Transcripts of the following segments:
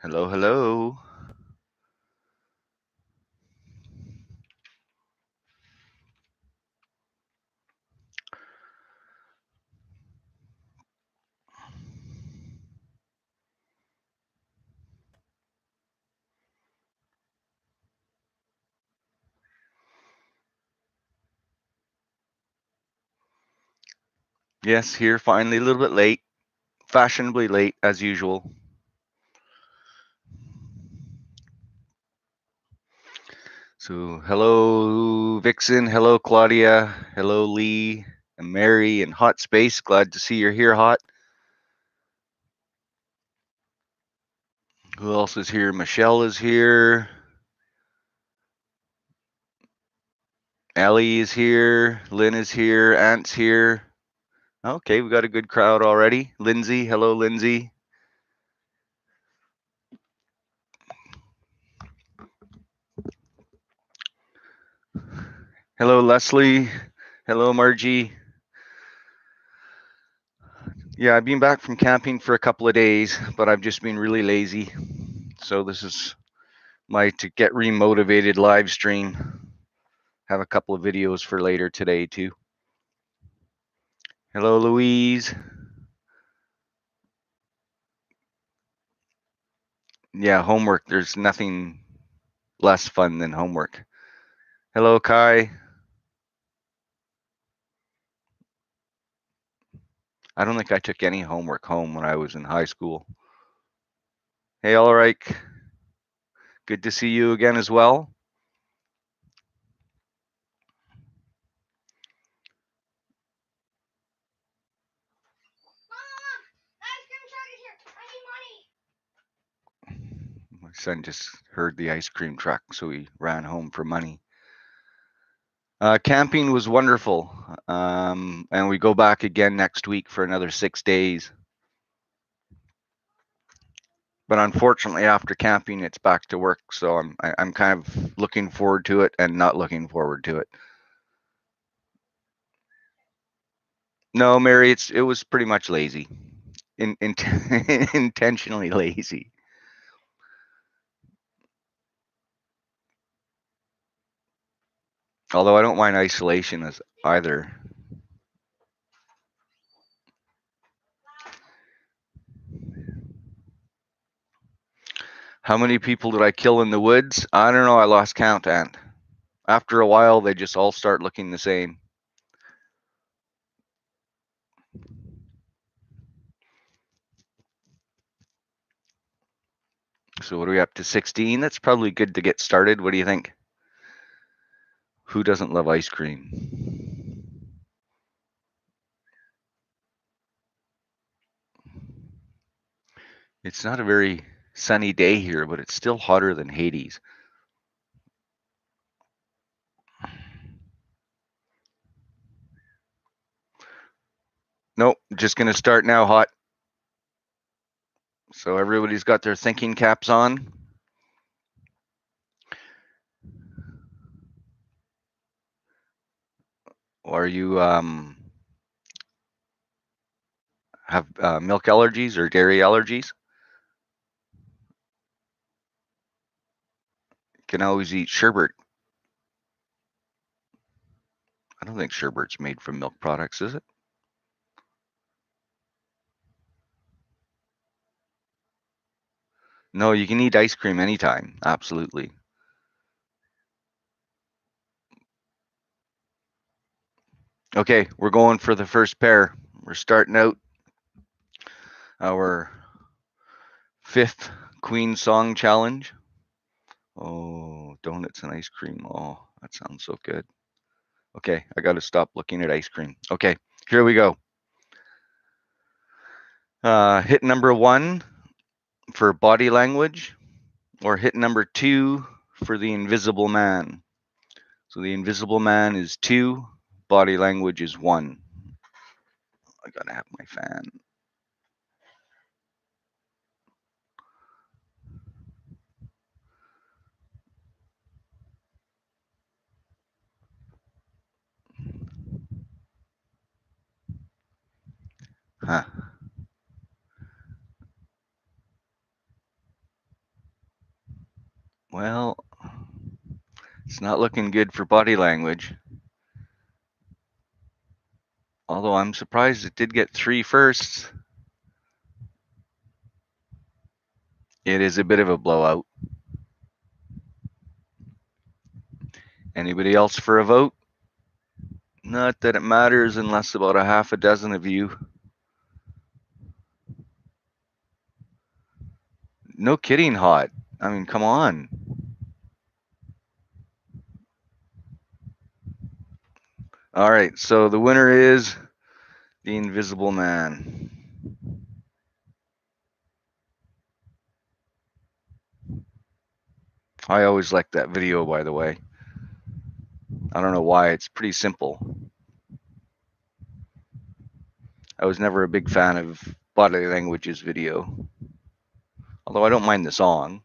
Hello, hello. Yes, here finally a little bit late, fashionably late as usual. So, hello, Vixen. Hello, Claudia. Hello, Lee and Mary and Hot Space. Glad to see you're here, Hot. Who else is here? Michelle is here. Ellie is here. Lynn is here. Ant's here. Okay, we got a good crowd already. Lindsay. Hello, Lindsay. Hello, Leslie. Hello, Margie. Yeah, I've been back from camping for a couple of days, but I've just been really lazy. So this is my to get remotivated live stream. Have a couple of videos for later today too. Hello, Louise. Yeah, homework. There's nothing less fun than homework. Hello, Kai. I don't think I took any homework home when I was in high school. Hey, Ulrich. Good to see you again as well. My son just heard the ice cream truck, so he ran home for money. Camping was wonderful, and we go back again next week for another 6 days. But unfortunately, after camping, it's back to work, so I'm kind of looking forward to it and not looking forward to it. No, Mary, it was pretty much lazy, intentionally lazy. Although I don't mind isolation as either. How many people did I kill in the woods? I don't know. I lost count, and after a while, they just all start looking the same. So what are we up to? 16? That's probably good to get started. What do you think? Who doesn't love ice cream? It's not a very sunny day here, but it's still hotter than Hades. Nope, just going to start now, Hot. So everybody's got their thinking caps on. Or you have milk allergies or dairy allergies? You can always eat sherbet. I don't think sherbet's made from milk products, is it? No, you can eat ice cream anytime. Absolutely. Okay, we're going for the first pair. We're starting out our 5th Queen Song Challenge. Oh, donuts and ice cream. Oh, that sounds so good. Okay, I got to stop looking at ice cream. Okay, here we go. Hit number 1 for body language, or hit number 2 for the invisible man. So the invisible man is 2, body language is 1. I gotta have my fan. Huh. Well, it's not looking good for body language. Although I'm surprised it did get 3 firsts. It is a bit of a blowout. Anybody else for a vote? Not that it matters unless about a half a dozen of you. No kidding, hot. I mean, come on. All right, so the winner is The Invisible Man. I always liked that video, by the way. I don't know why, it's pretty simple. I was never a big fan of Body Language's video, although I don't mind the song.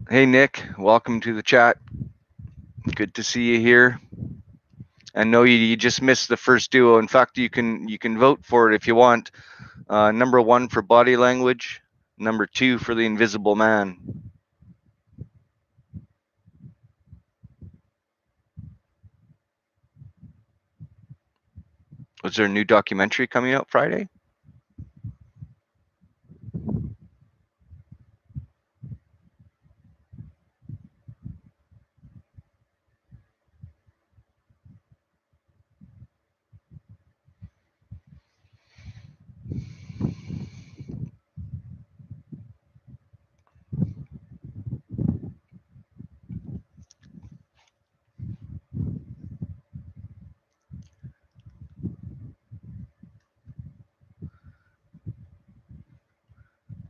Hey Nick, welcome to the chat. Good to see you here. And no, you just missed the first duo. In fact, you can vote for it if you want. Number 1 for Body Language, number 2 for The Invisible Man. Was there a new documentary coming out Friday?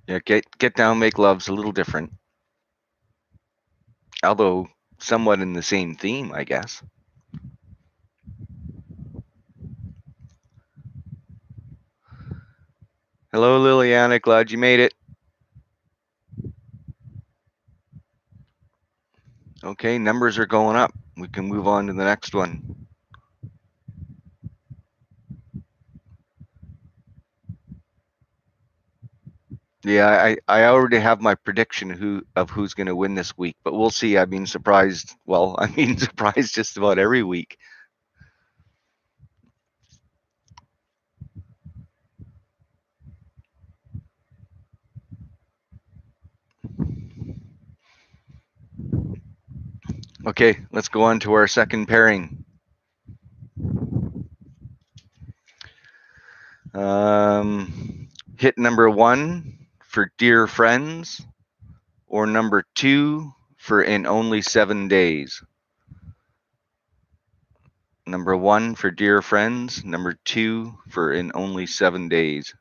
Yeah, Get Down, Make Love's a little different, although somewhat in the same theme, I guess. Hello, Liliana. Glad you made it. Okay, numbers are going up. We can move on to the next one. Yeah, I already have my prediction of who's going to win this week, but we'll see. I've been surprised. Well, I mean, surprised just about every week. Okay, let's go on to our second pairing. Hit number 1 for Dear Friends, or number 2 for In Only 7 Days. Number 1 for Dear Friends, number 2 for In Only 7 Days.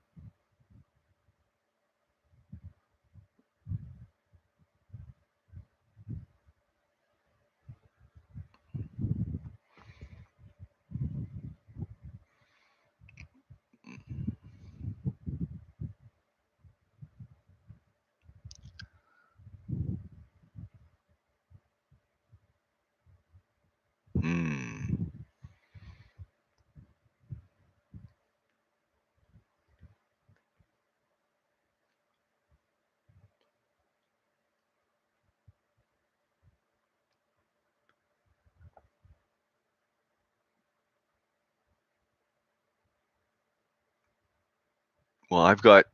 Well, I've got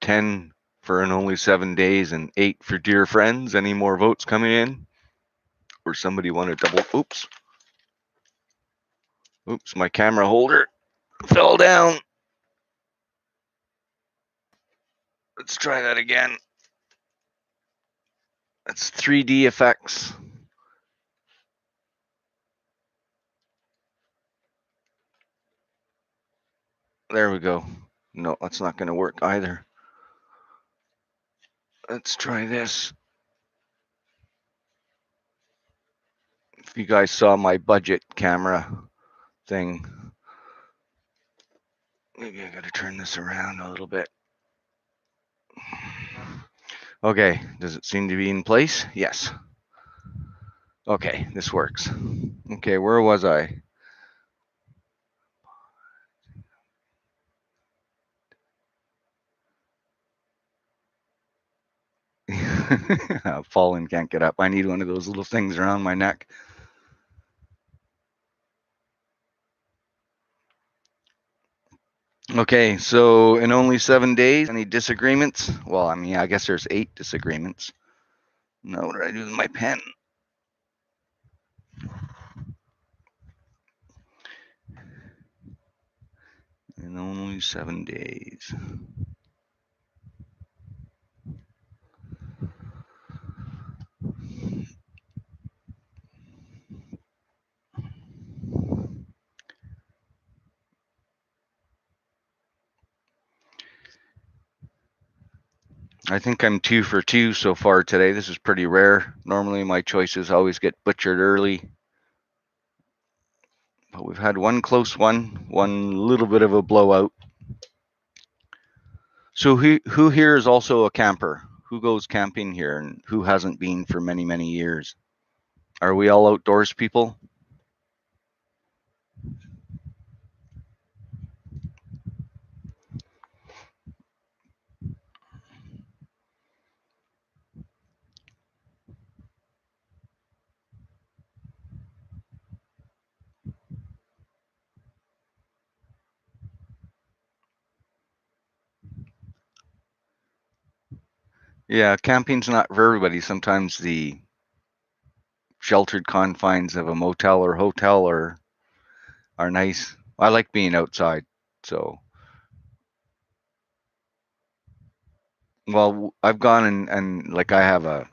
10 for In Only 7 Days and 8 for Dear Friends. Any more votes coming in? Or somebody want to double? Oops, my camera holder fell down. Let's try that again. That's 3D effects. There we go. No, that's not going to work either. Let's try this. If you guys saw my budget camera thing, maybe I got to turn this around a little bit. Okay, does it seem to be in place? Yes. Okay, this works. Okay, where was I? I've fallen, can't get up. I need one of those little things around my neck. Okay, so in only 7 days, any disagreements? Well, I mean, I guess there's 8 disagreements. No, what did I do with my pen? In only 7 days. I think I'm 2 for 2 so far today. This is pretty rare. Normally my choices always get butchered early. But we've had one close one little bit of a blowout. So who here is also a camper? Who goes camping here and who hasn't been for many, many years? Are we all outdoors people? Yeah, camping's not for everybody. Sometimes the sheltered confines of a motel or hotel are nice. I like being outside. So, well, I've gone and like I have a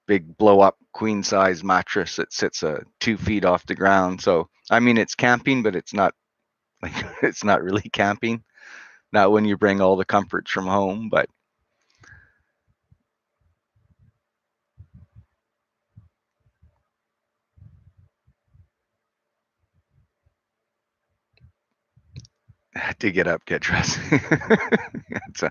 big blow up queen size mattress that sits 2 feet off the ground. So, I mean, it's camping, but it's not like it's not really camping. Not when you bring all the comforts from home, but to get up, get dressed. It's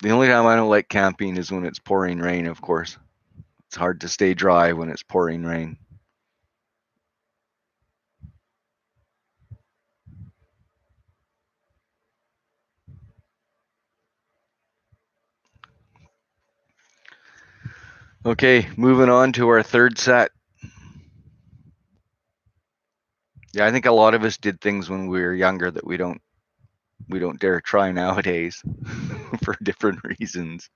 the only time I don't like camping is when it's pouring rain, of course. It's hard to stay dry when it's pouring rain. Okay, moving on to our third set. Yeah, I think a lot of us did things when we were younger that we don't dare try nowadays for different reasons.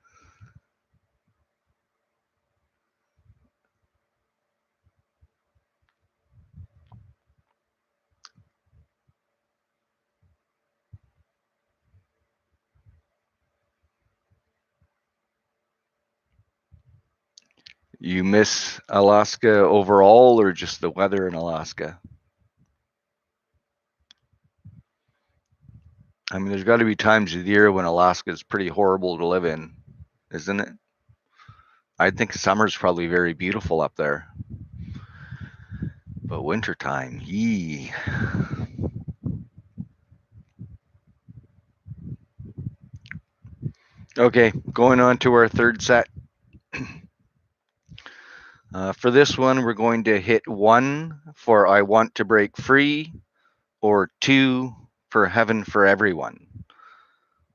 You miss Alaska overall or just the weather in Alaska? I mean, there's got to be times of the year when Alaska is pretty horrible to live in, isn't it? I think summer's probably very beautiful up there. But wintertime, yee. Okay, going on to our third set. For this one, we're going to hit 1 for I Want to Break Free or 2 for Heaven for Everyone.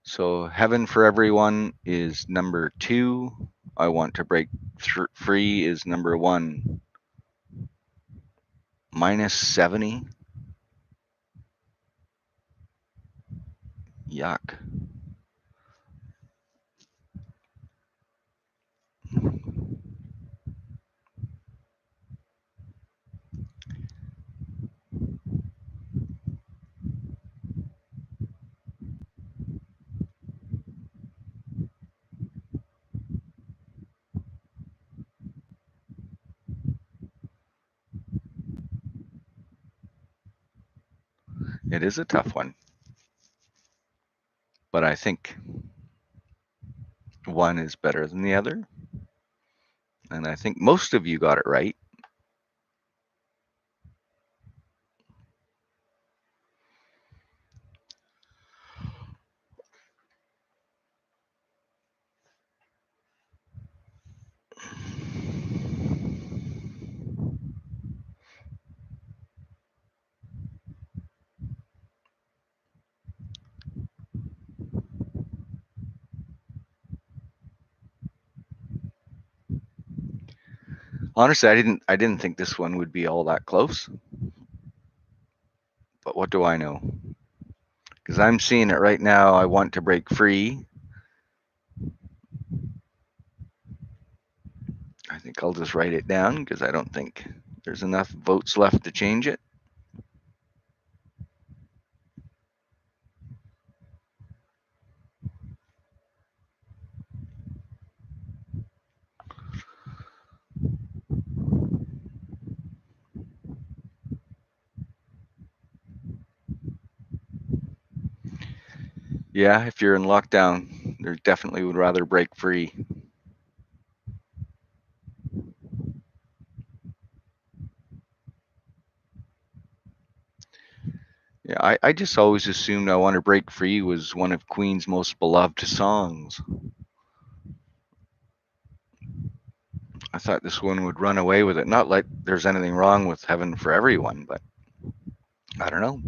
So Heaven for Everyone is number 2. I Want to Break Free is number 1. Minus 70. Yuck. It is a tough one. But I think one is better than the other. And I think most of you got it right. Honestly, I didn't think this one would be all that close, but what do I know? Because I'm seeing it right now. I want to break free. I think I'll just write it down because I don't think there's enough votes left to change it. Yeah, if you're in lockdown, there definitely would rather break free. Yeah, I just always assumed I Want to Break Free was one of Queen's most beloved songs. I thought this one would run away with it. Not like there's anything wrong with Heaven for Everyone, but I don't know.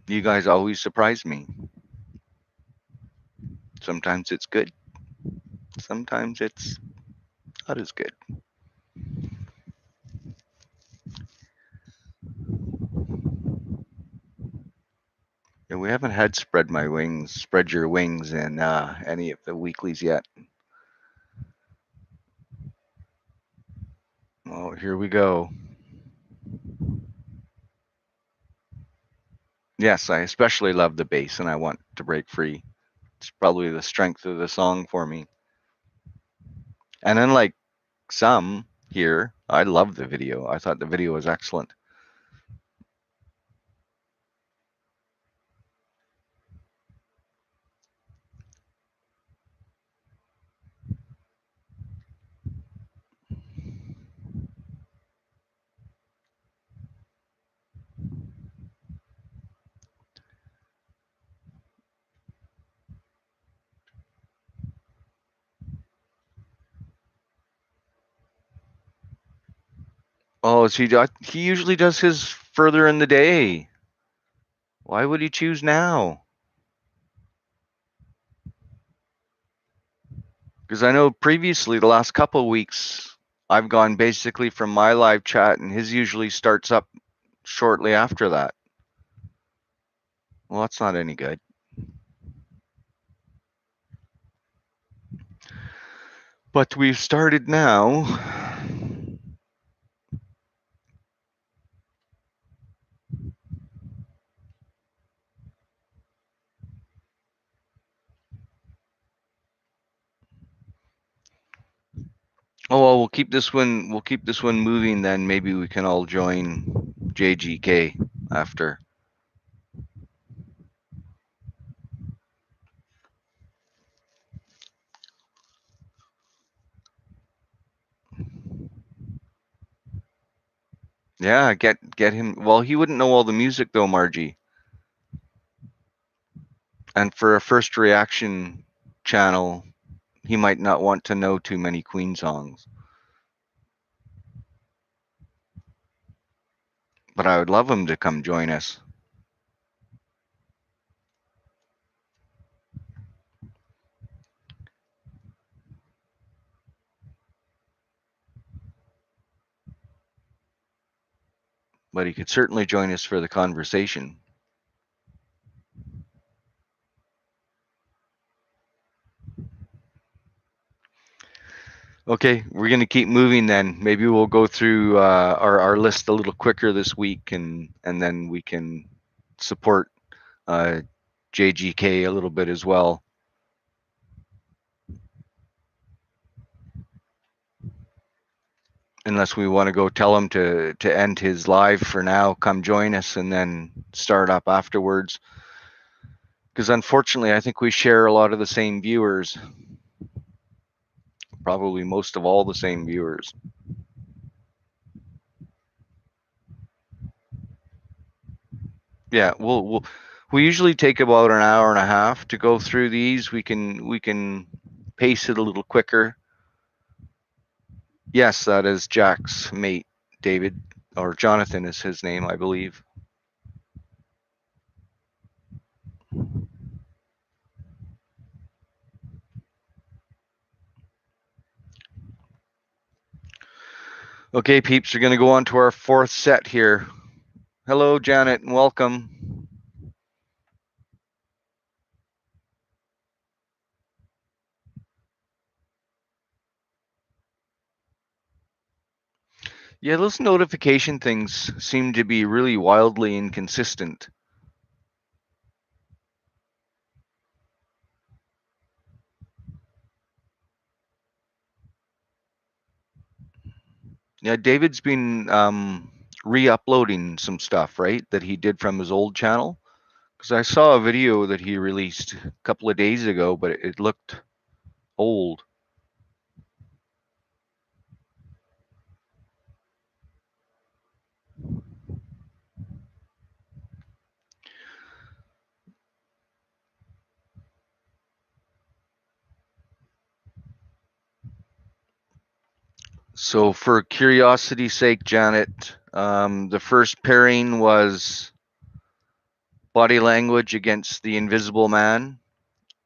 You guys always surprise me. Sometimes it's good, sometimes it's not as good. Yeah, we haven't had Spread Your Wings in any of the weeklies yet. Oh, here we go. Yes, I especially love the bass and I Want to Break Free. It's probably the strength of the song for me. And unlike some here, I love the video. I thought the video was excellent. Oh, he usually does his further in the day. Why would he choose now? Because I know previously, the last couple of weeks, I've gone basically from my live chat, and his usually starts up shortly after that. Well, that's not any good. But we've started now. Oh well, we'll keep this one. We'll keep this one moving. Then maybe we can all join JGK after. Yeah, get him. Well, he wouldn't know all the music though, Margie. And for a first reaction channel, he might not want to know too many Queen songs. But I would love him to come join us. But he could certainly join us for the conversation. Okay, we're gonna keep moving then. Maybe we'll go through our list a little quicker this week, and then we can support uh, JGK a little bit as well. Unless we want to go tell him to end his live for now, come join us, and then start up afterwards. Because unfortunately, I think we share a lot of the same viewers. Probably most of all the same viewers. Yeah, we usually take about an hour and a half to go through these. We can pace it a little quicker. Yes, that is Jack's mate, David, or Jonathan is his name, I believe. Okay, peeps, we're going to go on to our fourth set here. Hello, Janet, and welcome. Yeah, those notification things seem to be really wildly inconsistent. Yeah, David's been re-uploading some stuff, right, that he did from his old channel. Because I saw a video that he released a couple of days ago, but it looked old. So for curiosity's sake, Janet, the first pairing was Body Language against The Invisible Man.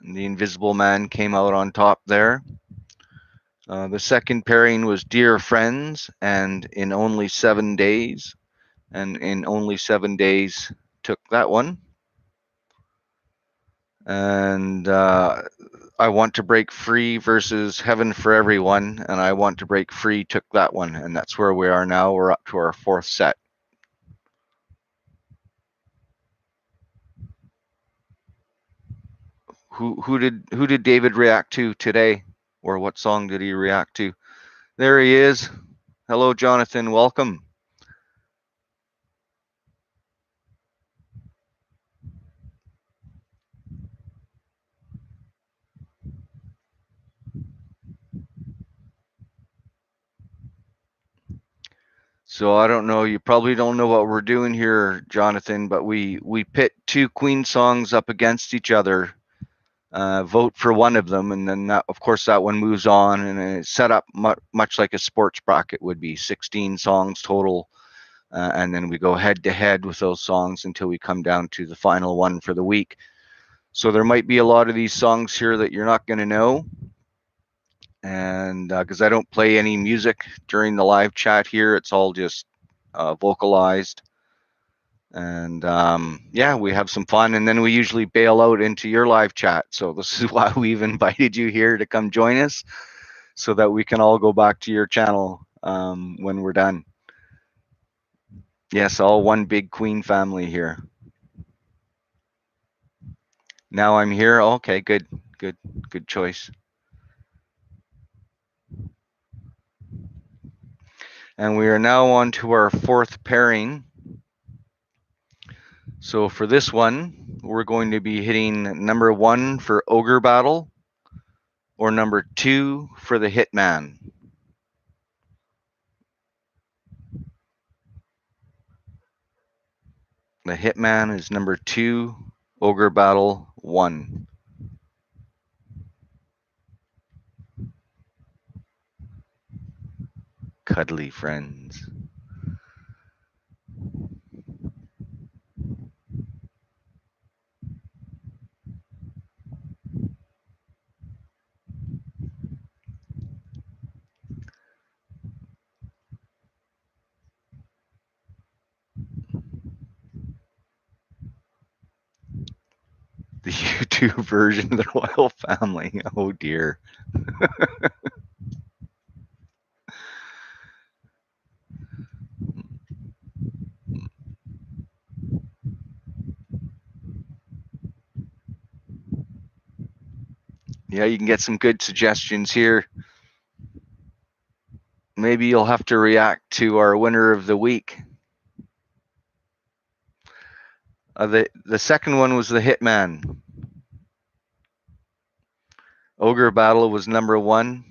And The Invisible Man came out on top there. The second pairing was Dear Friends and In Only 7 Days. And In Only 7 Days took that one. And I Want to Break Free versus Heaven for Everyone. And I Want to Break Free took that one. And that's where we are now. We're up to our fourth set. Who did David react to today? Or what song did he react to? There he is. Hello, Jonathan. Welcome. So I don't know. You probably don't know what we're doing here, Jonathan. But we pit two Queen songs up against each other. Vote for one of them, and then that, of course, that one moves on, and it's set up much like a sports bracket would be. 16 songs total, and then we go head to head with those songs until we come down to the final one for the week. So there might be a lot of these songs here that you're not going to know. And because I don't play any music during the live chat here, it's all just vocalized. And yeah, we have some fun, and then we usually bail out into your live chat. So this is why we've invited you here to come join us, so that we can all go back to your channel when we're done. Yes, all one big Queen family here. Now I'm here. Okay, good choice. And we are now on to our fourth pairing. So for this one, we're going to be hitting number 1 for Ogre Battle, or number 2 for the Hitman. The Hitman is number 2, Ogre Battle 1. Cuddly friends. The YouTube version of the royal family. Oh dear. Yeah, you can get some good suggestions here. Maybe you'll have to react to our winner of the week. The second one was the Hitman. Ogre Battle was number 1,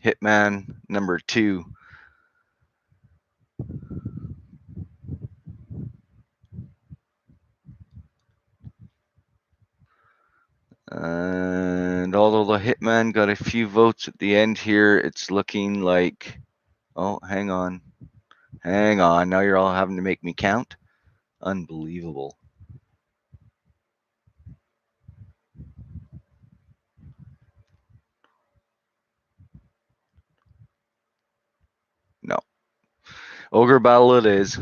Hitman number 2. And although the Hitman got a few votes at the end here, it's looking like, oh, hang on. Now you're all having to make me count. Unbelievable. No. Ogre battle it is.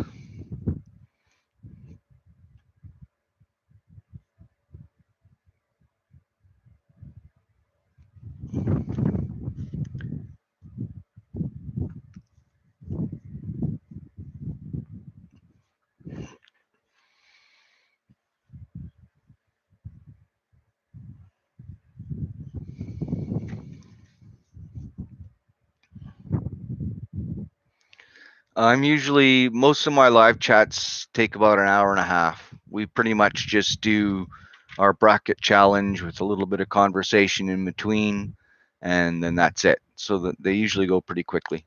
Most of my live chats take about an hour and a half. We pretty much just do our bracket challenge with a little bit of conversation in between, and then that's it. So that they usually go pretty quickly.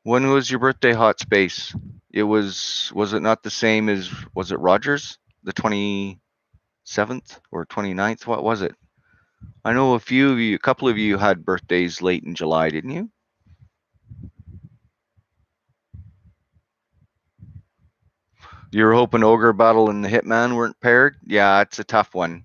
When was your birthday, Hot Space? Was it not the same as, was it Rogers? The 27th or 29th? What was it? I know a couple of you had birthdays late in July, didn't you? You were hoping Ogre Battle and the Hitman weren't paired? Yeah, it's a tough one.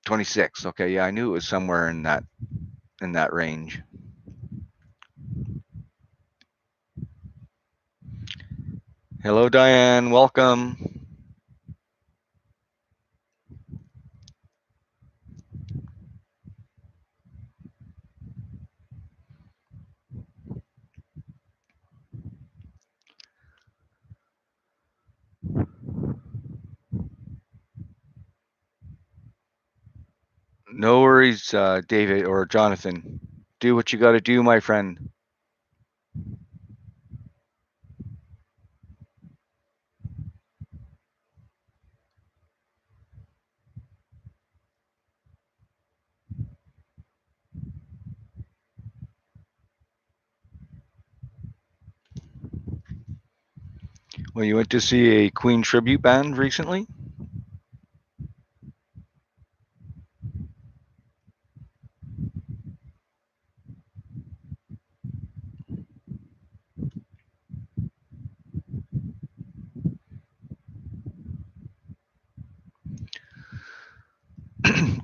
26. Okay, yeah, I knew it was somewhere in that range. Hello, Diane. Welcome. No worries, David or Jonathan. Do what you got to do, my friend. Well, you went to see a Queen tribute band recently?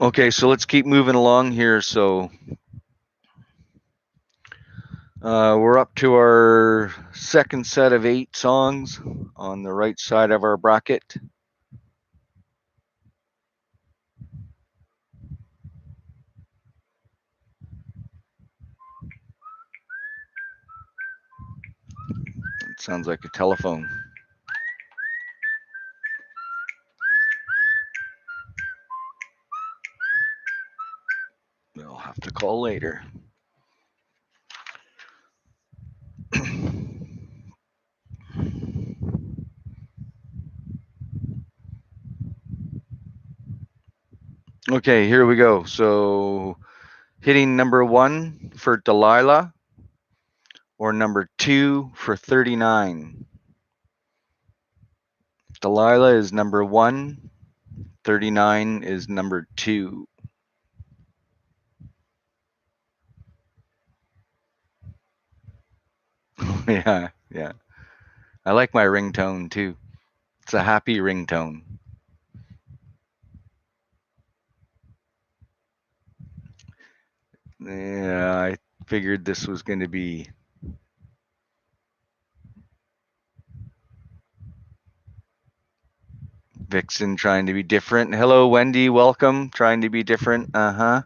Okay, so let's keep moving along here. So we're up to our second set of 8 songs on the right side of our bracket. It sounds like a telephone. We'll have to call later. Okay, here we go. So hitting number 1 for Delilah or number 2 for 39. Delilah is number 1. 39 is number 2. Yeah. I like my ringtone too. It's a happy ringtone. Yeah, I figured this was going to be Vixen trying to be different. Hello, Wendy. Welcome. Trying to be different. Uh-huh.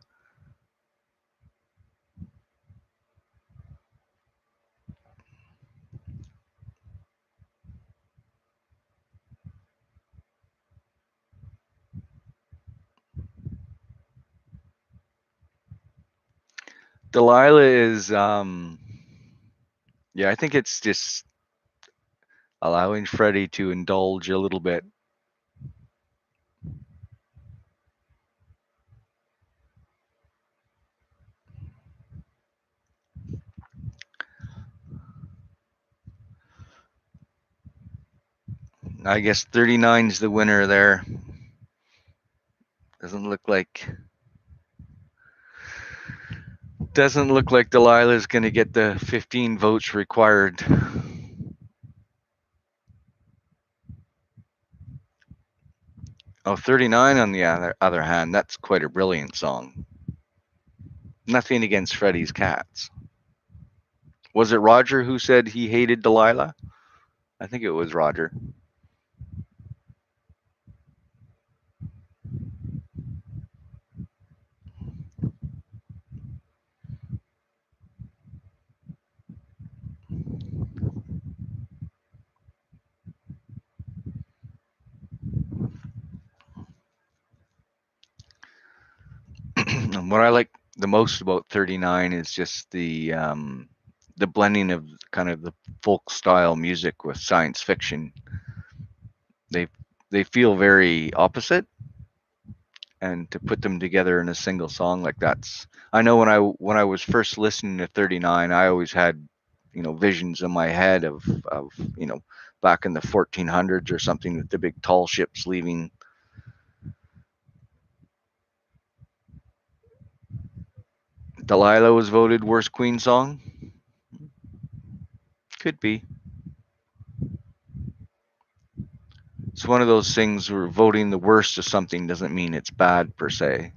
Delilah is, yeah, I think it's just allowing Freddie to indulge a little bit. I guess 39 is the winner there. Doesn't look like Delilah's going to get the 15 votes required. Oh, 39 on the other hand, that's quite a brilliant song. Nothing against Freddie's Cats. Was it Roger who said he hated Delilah? I think it was Roger. What I like the most about 39 is just the blending of kind of the folk style music with science fiction. They they feel very opposite, and to put them together in a single song like that's, I know when I was first listening to 39, I always had, visions in my head of back in the 1400s or something, with the big tall ships leaving. Delilah was voted worst Queen song. Could be. It's one of those things where voting the worst of something doesn't mean it's bad per se.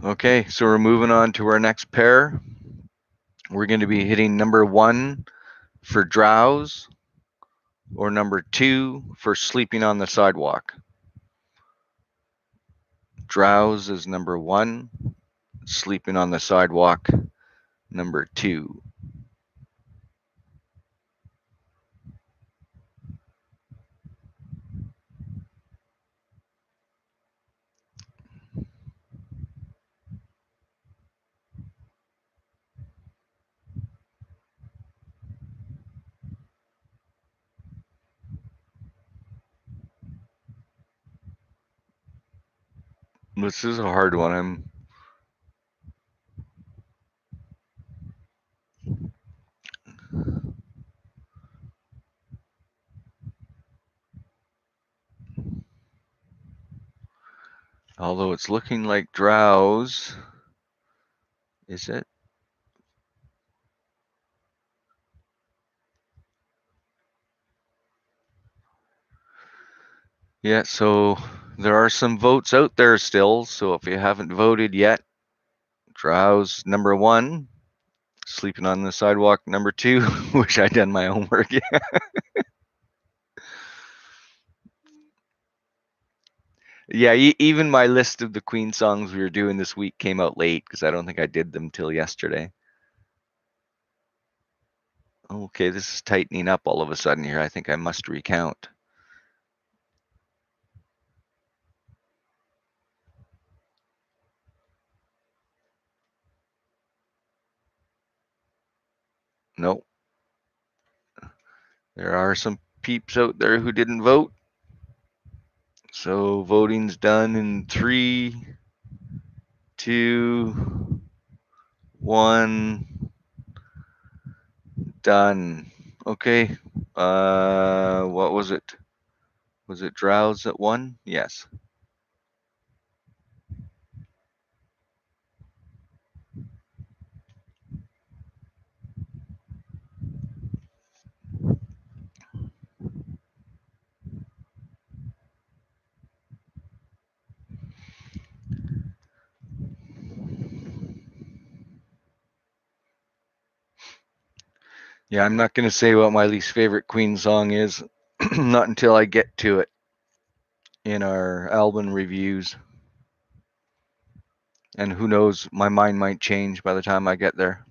Okay, so we're moving on to our next pair. We're going to be hitting number 1 for drowse, or number 2 for sleeping on the sidewalk. Drowse is number 1, sleeping on the sidewalk, number 2. This is a hard one. Although it's looking like drowse. Is it? Yeah, so there are some votes out there still. So if you haven't voted yet, drowse number 1, sleeping on the sidewalk number 2. Wish I'd done my homework. Yeah, even my list of the Queen songs we were doing this week came out late because I don't think I did them till yesterday. Okay, this is tightening up all of a sudden here. I think I must recount. Nope. There are some peeps out there who didn't vote. So voting's done in 3, 2, 1. Done. Okay. What was it? Was it drowse that won? Yes. Yeah, I'm not going to say what my least favorite Queen song is, not until I get to it in our album reviews. And who knows, my mind might change by the time I get there.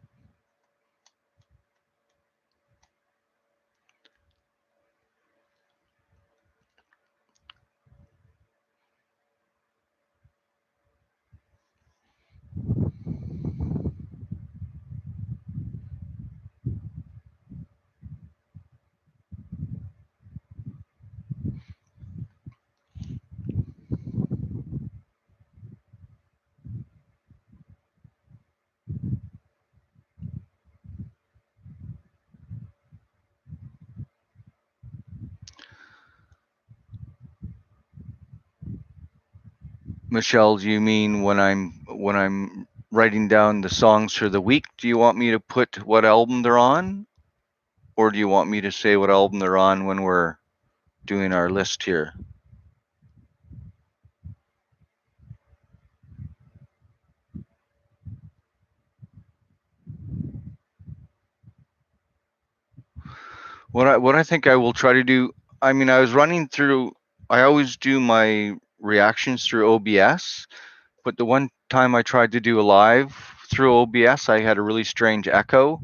Michelle, do you mean when I'm writing down the songs for the week, do you want me to put what album they're on? Or do you want me to say what album they're on when we're doing our list here? What I think I will try to do, I mean, I was running through, I always do my reactions through OBS, but the one time I tried to do a live through OBS, I had a really strange echo.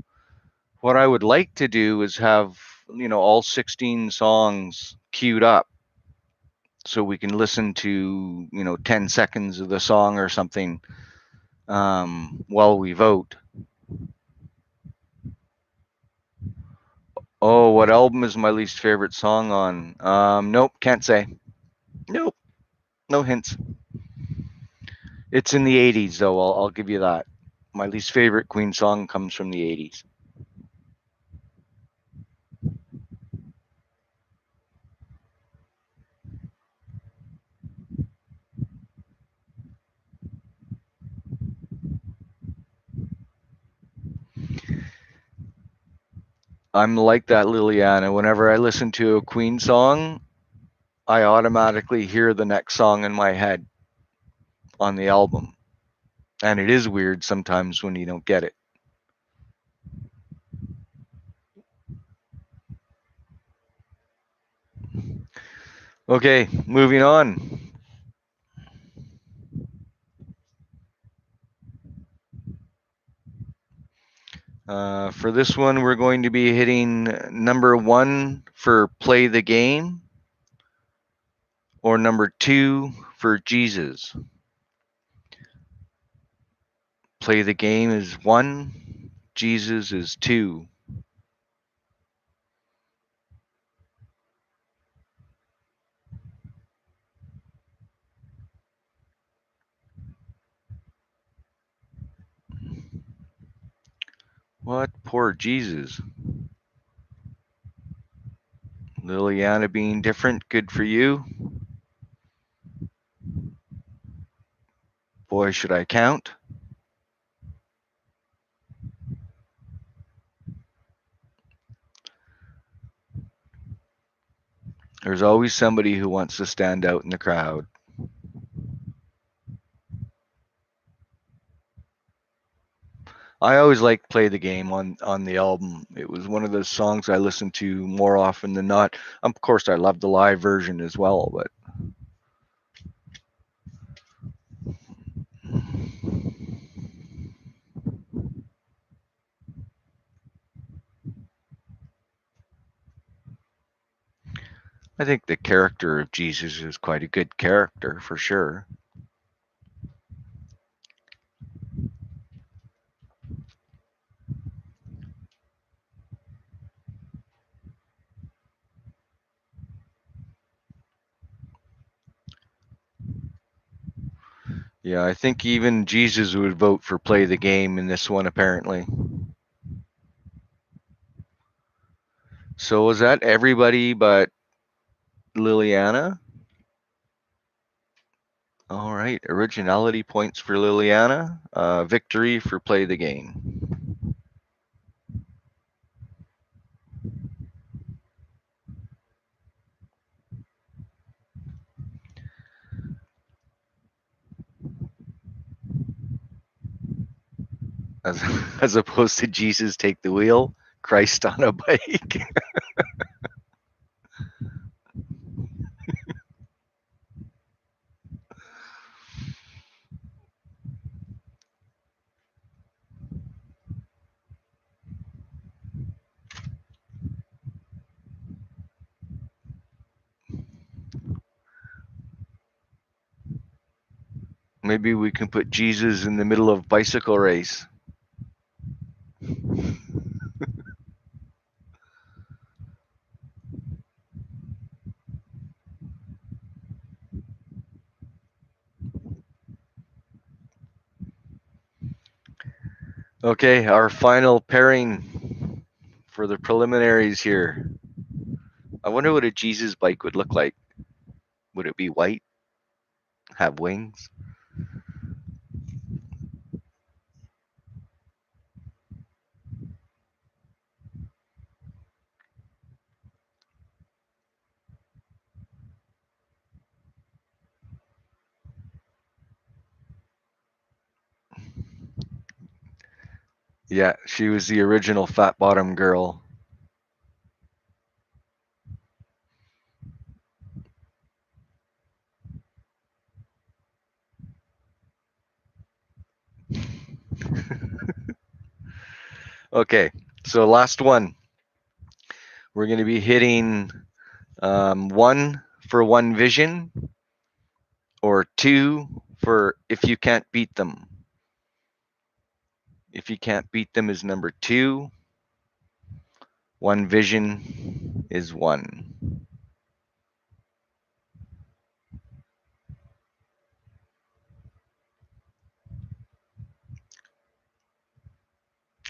What I would like to do is have, all 16 songs queued up so we can listen to, 10 seconds of the song or something while we vote. Oh, what album is my least favorite song on? Nope, can't say. Nope, no hints. It's in the 80s, though. I'll give you that. My least favorite Queen song comes from the 80s. I'm like that, Liliana. Whenever I listen to a Queen song, I automatically hear the next song in my head on the album. And it is weird sometimes when you don't get it. Okay, moving on. For this one, we're going to be hitting number 1 for Play the Game or number 2 for Jesus. Play the Game is 1, Jesus is 2. What? Poor Jesus. Liliana being different, good for you. Boy, should I count? There's always somebody who wants to stand out in the crowd. I always like Play the Game on the album. It was one of those songs I listened to more often than not. Of course, I love the live version as well, but I think the character of Jesus is quite a good character for sure. Yeah, I think even Jesus would vote for Play the Game in this one, apparently. So was that everybody but Liliana? All right, originality points for Liliana, victory for Play the Game. As, as opposed to Jesus take the wheel, Christ on a bike. Maybe we can put Jesus in the middle of bicycle race. Okay, our final pairing for the preliminaries here. I wonder what a Jesus bike would look like. Would it be white? have wings. Yeah, she was the original fat bottom girl. Okay, so last one. We're going to be hitting one for one vision, or two for if you can't beat them. If you can't beat them is number two. One vision is one.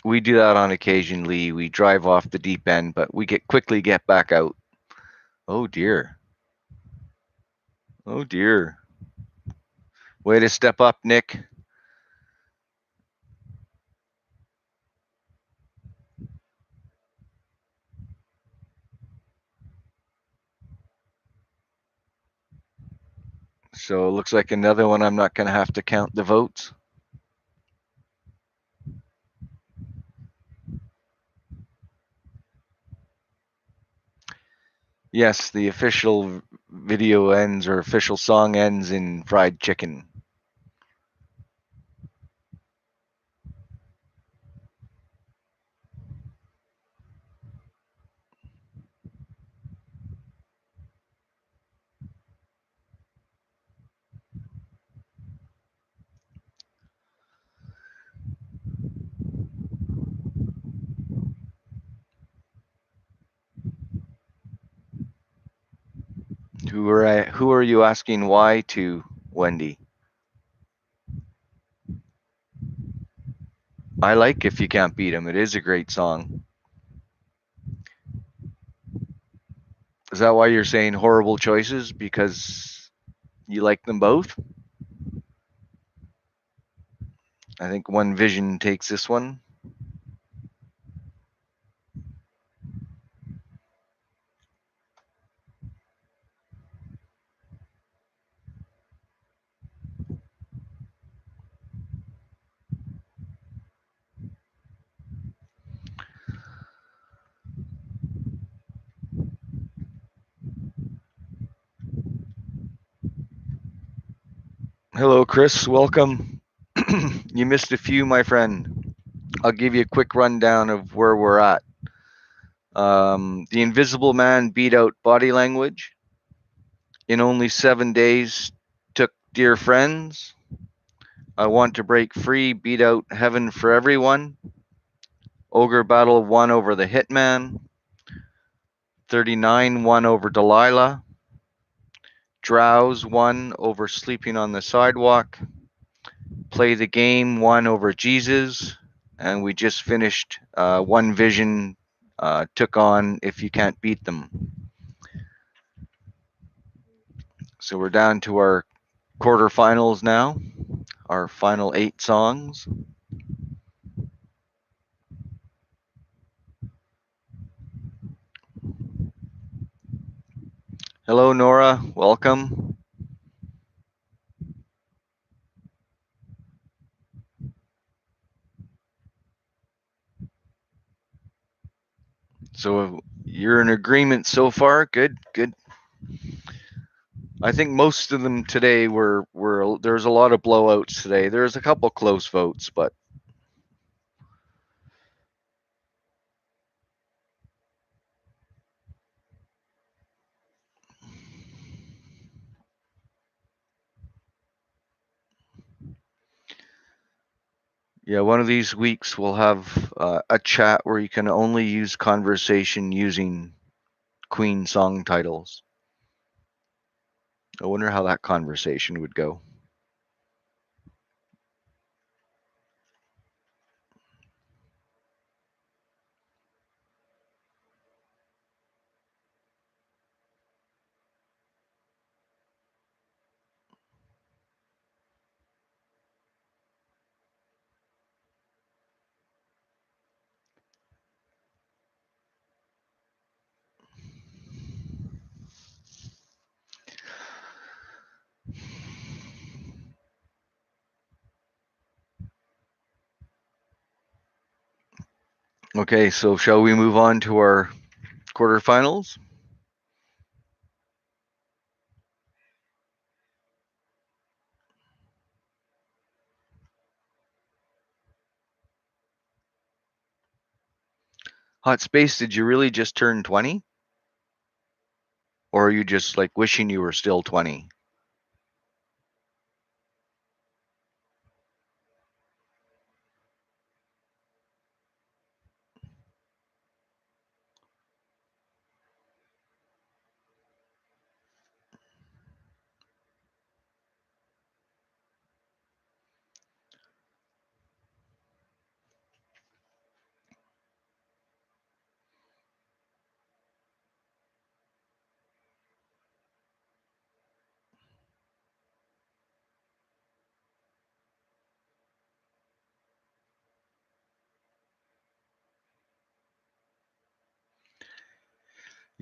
We do that on occasion, Lee. We drive off the deep end, but we quickly get back out. Oh dear. Oh dear. Way to step up, Nick. So it looks like another one I'm not going to have to count the votes. Yes, the official video ends or official song ends in fried chicken. Who are you asking why to, Wendy? I like If You Can't Beat 'Em. It is a great song. Is that why you're saying horrible choices? Because you like them both? I think One Vision takes this one. Hello, Chris. Welcome. You missed a few, my friend. I'll give you a quick rundown of where we're at. The Invisible Man beat out Body Language. In only 7 days, took Dear Friends. I Want to Break Free beat out Heaven for Everyone. Ogre Battle won over the Hitman. 39 won over Delilah. Drowse won over Sleeping on the Sidewalk. Play the Game won over Jesus. And we just finished One Vision took on If You Can't Beat Them. So we're down to our quarterfinals now, our final 8 songs. Hello, Nora. Welcome. So you're in agreement so far. Good, good. I think most of them today were there's a lot of blowouts today. There's a couple close votes, but yeah, one of these weeks we'll have a chat where you can only use conversation using Queen song titles. I wonder how that conversation would go. Okay, so shall we move on to our quarterfinals? Hot Space, did you really just turn 20? Or are you just like wishing you were still 20?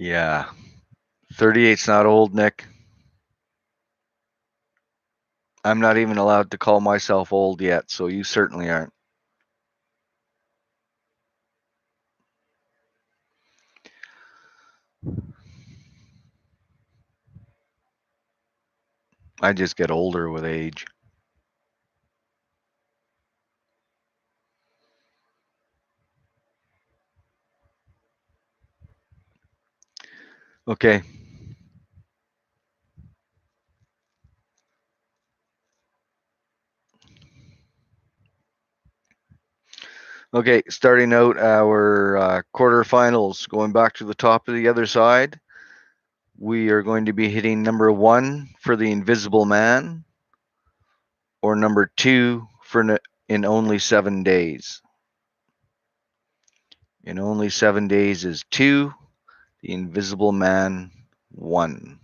Yeah. 38's not old, Nick. I'm not even allowed to call myself old yet, so you certainly aren't. I just get older with age. Okay. Okay, starting out our quarterfinals, going back to the top of the other side, we are going to be hitting number 1 for the Invisible Man, or number 2 for In Only 7 Days. In Only 7 Days is 2, The Invisible Man 1.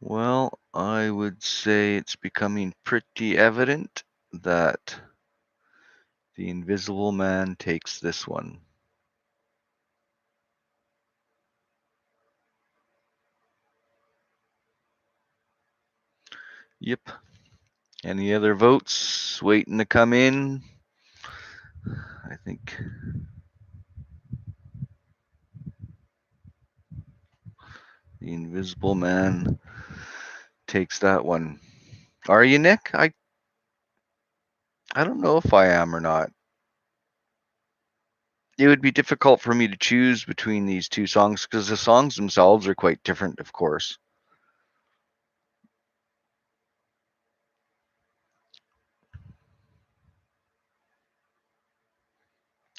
Well, I would say it's becoming pretty evident that the Invisible Man takes this one. Yep. Any other votes waiting to come in? I think the Invisible Man takes that one. Are you, Nick? I don't know if I am or not. It would be difficult for me to choose between these two songs because the songs themselves are quite different, of course.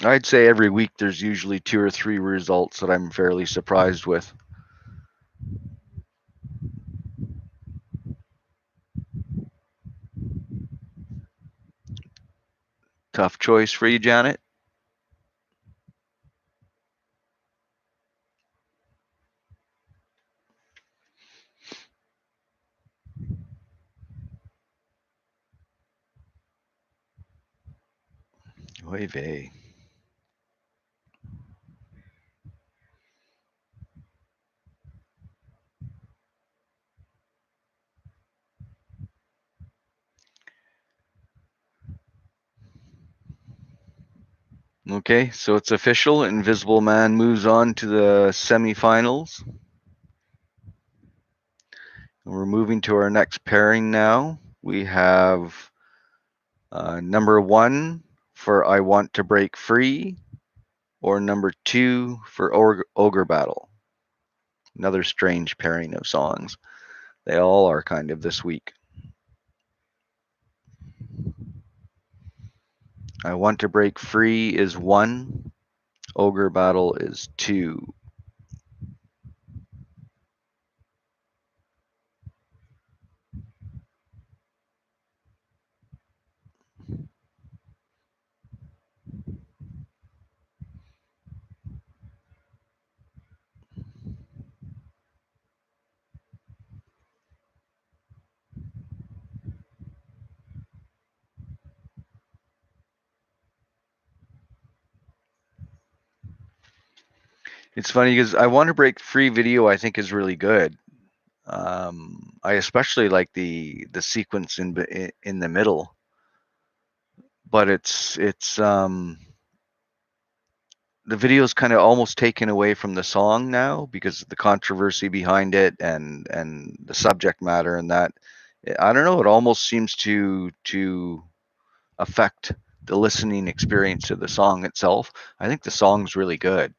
I'd say every week there's usually 2 or 3 results that I'm fairly surprised with. Tough choice for you, Janet. Oy vey. Okay, so it's official. Invisible Man moves on to the semifinals. We're moving to our next pairing now. We have number 1 for I Want to Break Free, or number 2 for Ogre Battle. Another strange pairing of songs. They all are kind of this week. I Want to Break Free is 1. Ogre Battle is 2. It's funny because I Want to Break Free video I think is really good. I especially like the sequence in the middle, but it's the video's kind of almost taken away from the song now because of the controversy behind it and the subject matter and that. I don't know. It almost seems to affect the listening experience of the song itself. I think the song's really good.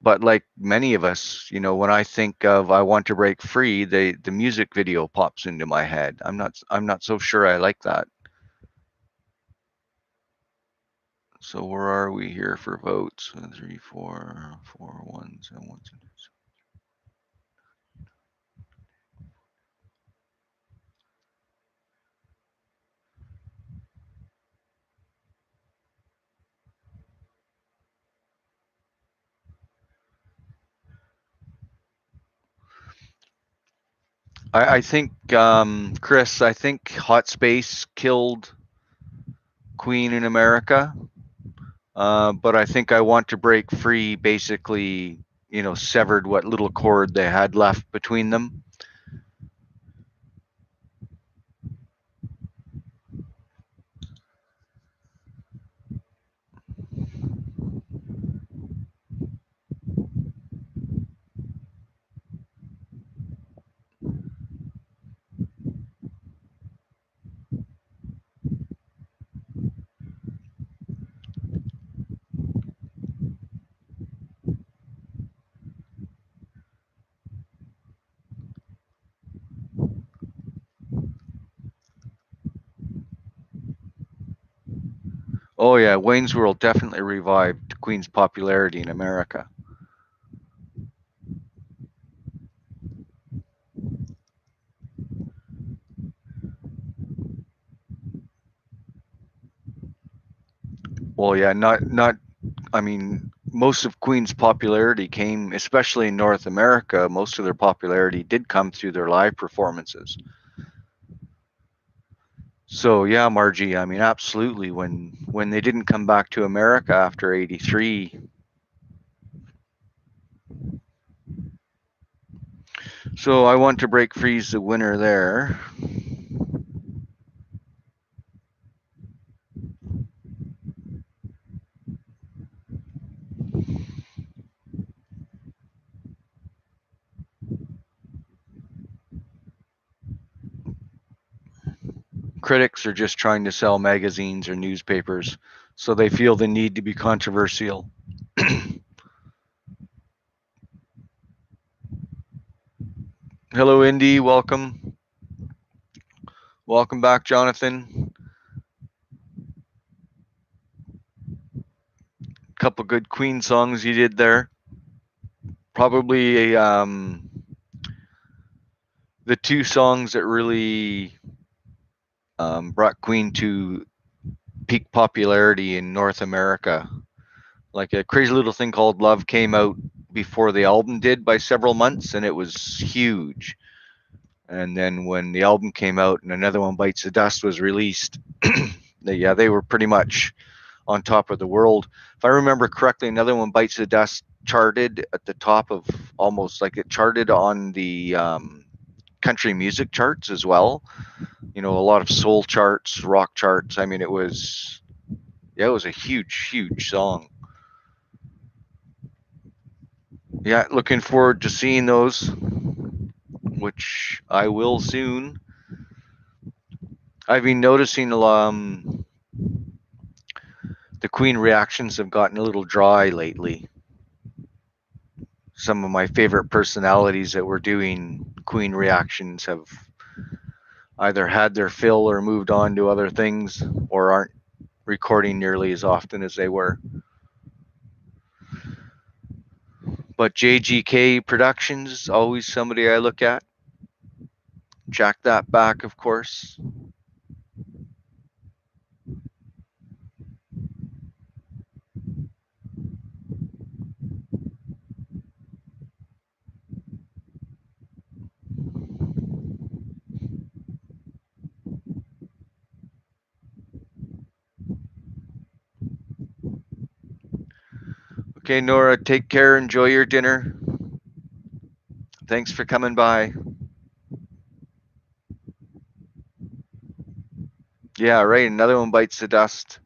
But like many of us, when I think of I Want to Break Free, the music video pops into my head. I'm not so sure I like that. So where are we here for votes? 3, 4, 4 ones and ones. I think Chris, I think Hot Space killed Queen in America. But I think I Want to Break Free basically, severed what little cord they had left between them. Oh yeah, Wayne's World definitely revived Queen's popularity in America. Well, yeah, not. I mean, most of Queen's popularity came, especially in North America. Most of their popularity did come through their live performances. So yeah, Margie, I mean, absolutely. When they didn't come back to America after '83, so I Want to Break Free's the winner there. Critics are just trying to sell magazines or newspapers, so they feel the need to be controversial. Hello, Indy. Welcome. Welcome back, Jonathan. Couple good Queen songs you did there. Probably the two songs that really brought Queen to peak popularity in North America. Like A Crazy Little Thing Called Love came out before the album did by several months, and it was huge. And then when the album came out and Another One Bites the Dust was released, they were pretty much on top of the world. If I remember correctly, Another One Bites the Dust charted at the top of almost like it charted on the country music charts as well. A lot of soul charts, rock charts. I mean, it was a huge, huge song. Yeah, looking forward to seeing those, which I will soon. I've been noticing the Queen reactions have gotten a little dry lately. Some of my favorite personalities that were doing Queen reactions have either had their fill or moved on to other things or aren't recording nearly as often as they were. But JGK Productions, always somebody I look at. Jack that back, of course. Okay, Nora, take care. Enjoy your dinner. Thanks for coming by. Yeah, right. Another one bites the dust.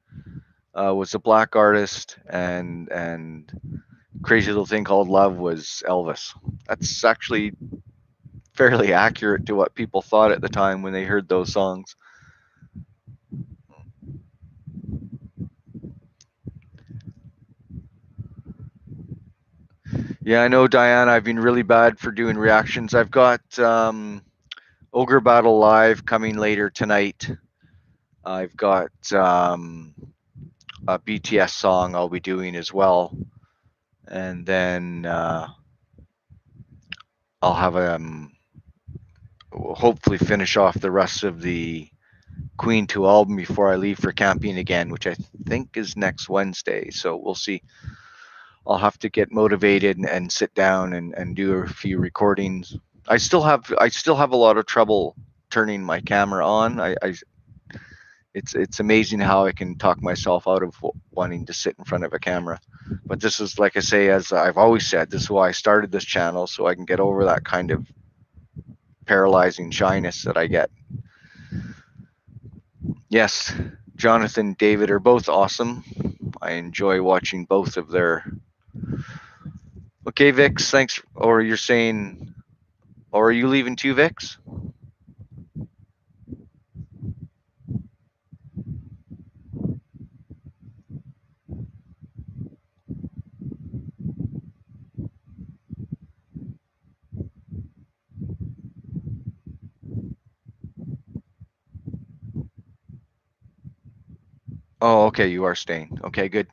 Was a black artist, and Crazy Little Thing Called Love was Elvis. That's actually fairly accurate to what people thought at the time when they heard those songs. Yeah, I know, Diana. I've been really bad for doing reactions. I've got Ogre Battle Live coming later tonight. I've got a BTS song I'll be doing as well, and then I'll have hopefully finish off the rest of the Queen 2 album before I leave for camping again, which I think is next Wednesday. So we'll see. I'll have to get motivated and sit down and do a few recordings. I still have a lot of trouble turning my camera on. It's amazing how I can talk myself out of wanting to sit in front of a camera. But this is, like I say, as I've always said, this is why I started this channel, so I can get over that kind of paralyzing shyness that I get. Yes, Jonathan, David are both awesome. I enjoy watching both of their. Okay, Vix, thanks. Or you're saying, or are you leaving too, Vix? Oh, okay, you are staying. Okay, good.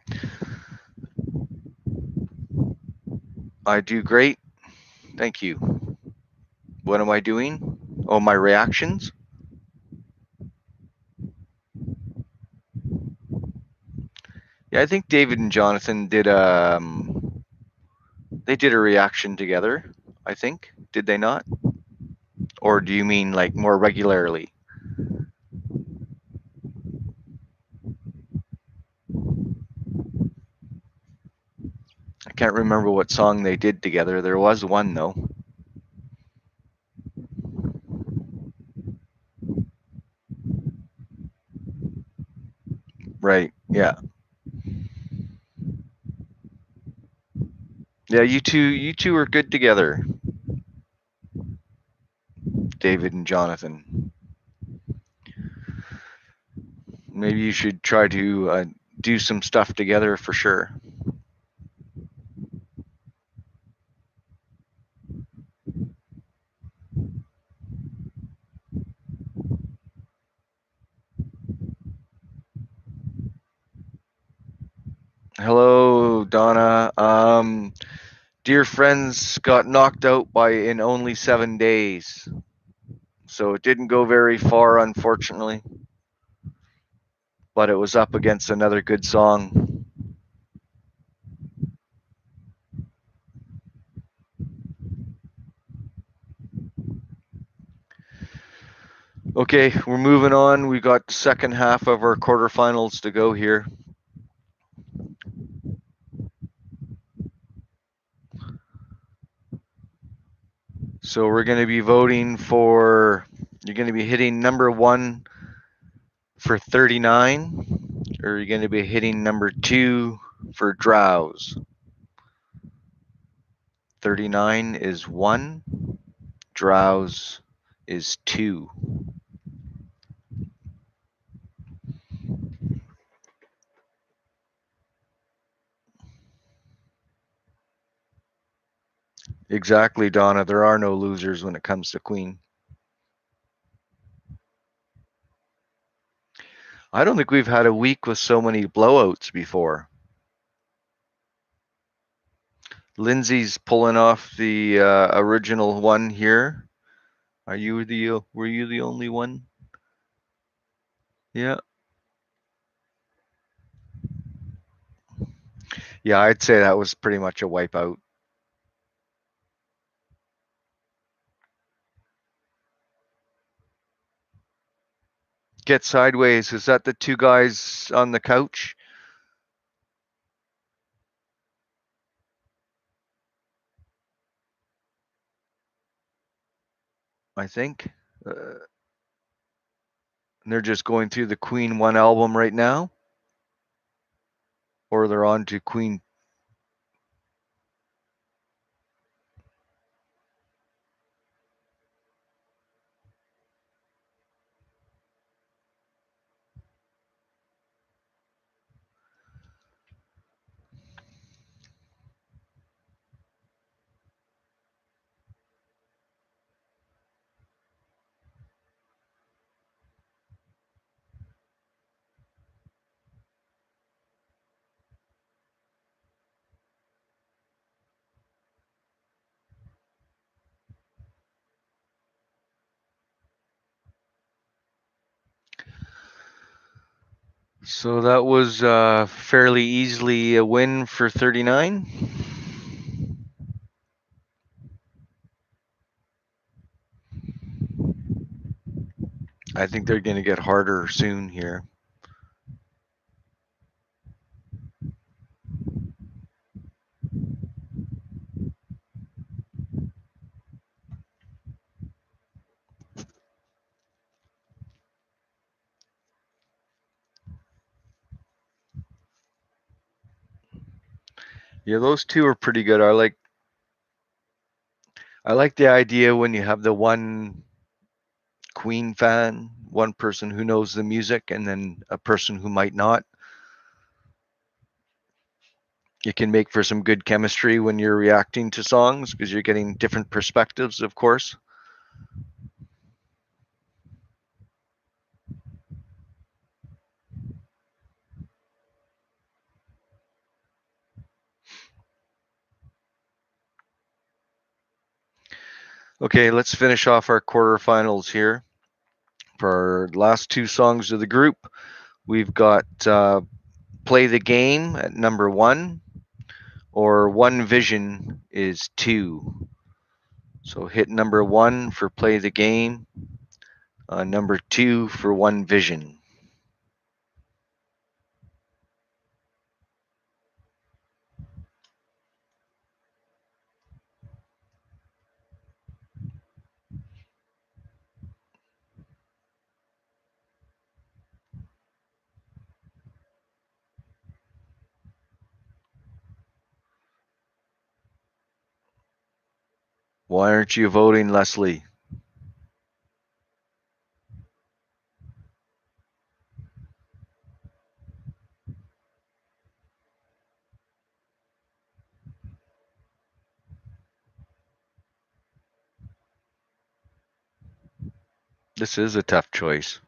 I do great. Thank you. What am I doing? Oh, my reactions? Yeah, I think David and Jonathan did they did a reaction together, I think. Did they not? Or do you mean like more regularly? I can't remember what song they did together. There was one though. Right. Yeah. Yeah, you two are good together, David and Jonathan. Maybe you should try to do some stuff together for sure. Hello, Donna. Dear friends got knocked out by in only 7 days. So it didn't go very far, unfortunately. But it was up against another good song. Okay, we're moving on. We got the second half of our quarterfinals to go here. So we're going to be voting for, you're going to be hitting number 1 for 39, or you're going to be hitting number 2 for Drowse. 39 is 1, Drowse is 2. Exactly, Donna. There are no losers when it comes to Queen. I don't think we've had a week with so many blowouts before. Lindsay's pulling off the original one here. Were you the only one? Yeah. Yeah, I'd say that was pretty much a wipeout. Get Sideways. Is that the two guys on the couch? I think. They're just going through the Queen 1 album right now. Or they're on to Queen. So that was fairly easily a win for 39. I think they're going to get harder soon here. Yeah, those two are pretty good. I like the idea when you have the one Queen fan, one person who knows the music, and then a person who might not. It can make for some good chemistry when you're reacting to songs because you're getting different perspectives, of course. Okay, let's finish off our quarterfinals here. For our last two songs of the group, we've got Play the Game at number 1, or One Vision is 2. So hit number 1 for Play the Game, number 2 for One Vision. Why aren't you voting, Leslie? This is a tough choice.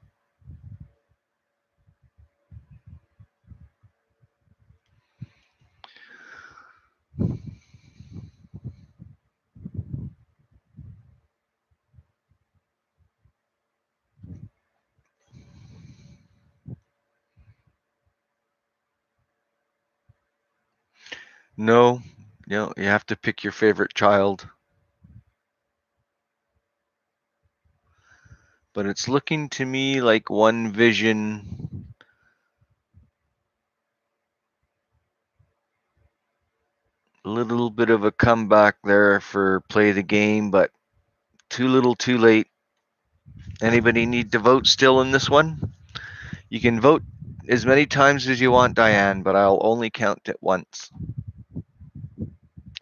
No, you have to pick your favorite child. But it's looking to me like One Vision. A little bit of a comeback there for Play the Game, but too little too late. Anybody need to vote still in this one? You can vote as many times as you want, Diane, but I'll only count it once.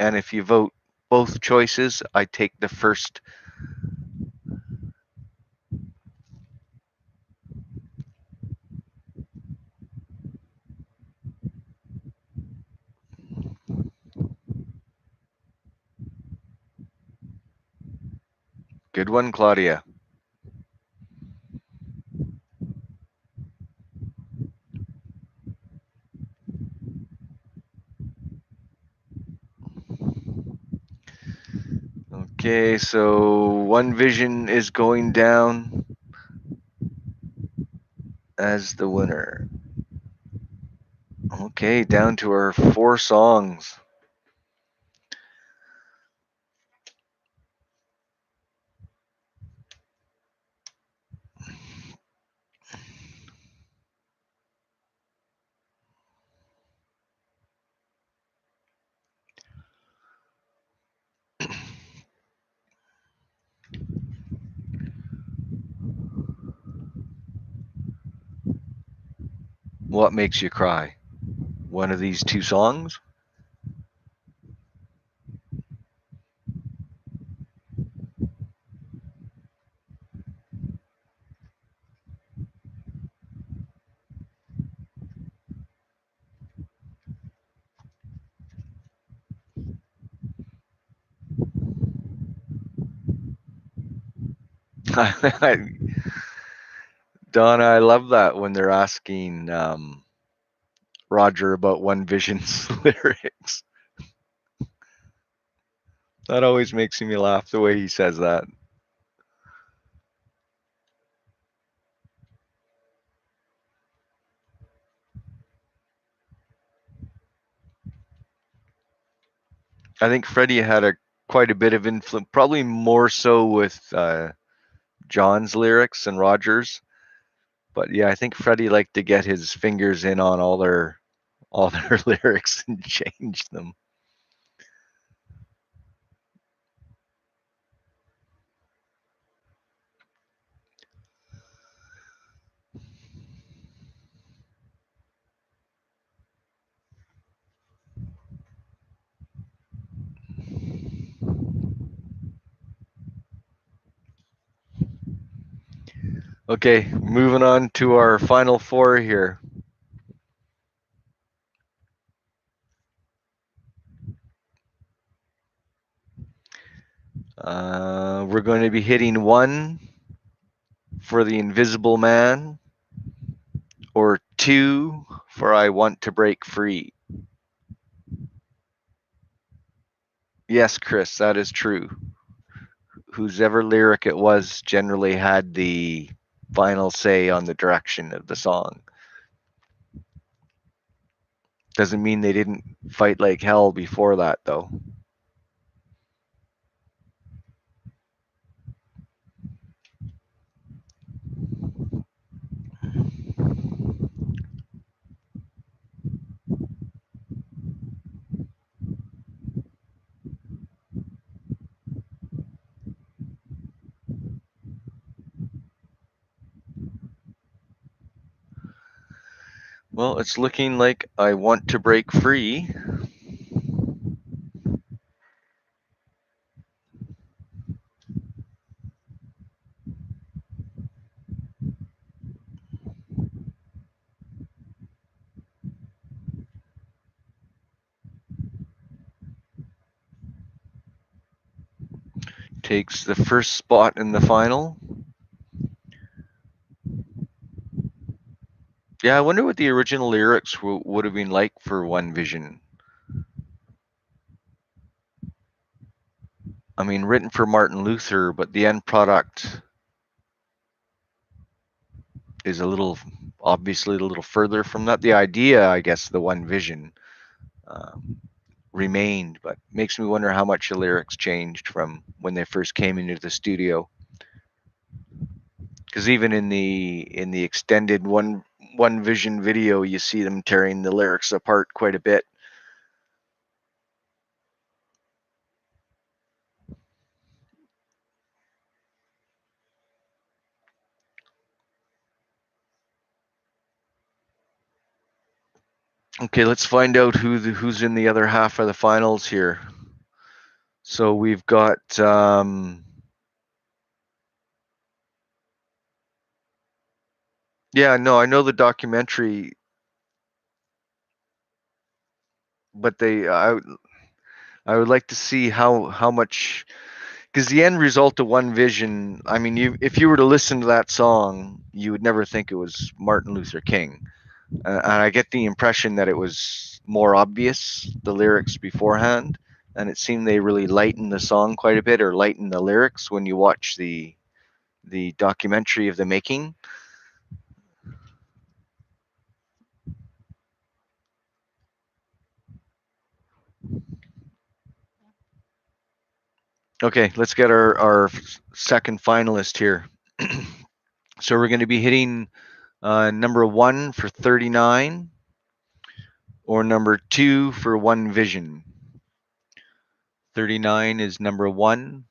And if you vote both choices, I take the first. Good one, Claudia. Okay, so One Vision is going down as the winner. Okay, down to our 4 songs. What makes you cry? One of these two songs? Donna, I love that when they're asking Roger about One Vision's lyrics. That always makes me laugh the way he says that. I think Freddie had quite a bit of influence, probably more so with John's lyrics and Roger's. But yeah, I think Freddie liked to get his fingers in on all their lyrics and change them. Okay, moving on to our final four here. We're going to be hitting 1 for The Invisible Man, or 2 for I Want to Break Free. Yes, Chris, that is true. Whosever lyric it was generally had the final say on the direction of the song. Doesn't mean they didn't fight like hell before that, though. Well, it's looking like I Want to Break Free. Takes the first spot in the final. Yeah, I wonder what the original lyrics would have been like for One Vision. I mean, written for Martin Luther, but the end product is obviously a little further from that. The idea, I guess, the One Vision remained, but makes me wonder how much the lyrics changed from when they first came into the studio. Because even in the extended One Vision video, you see them tearing the lyrics apart quite a bit. Okay, let's find out who's in the other half of the finals here. So we've got yeah, no, I know the documentary, but I would like to see how much, because the end result of One Vision, I mean, if you were to listen to that song, you would never think it was Martin Luther King. And I get the impression that it was more obvious, the lyrics beforehand, and it seemed they really lightened the song quite a bit, or lightened the lyrics when you watch the documentary of the making. Okay, let's get our second finalist here. So we're going to be hitting number 1 for 39, or number 2 for One Vision. 39 is number 1,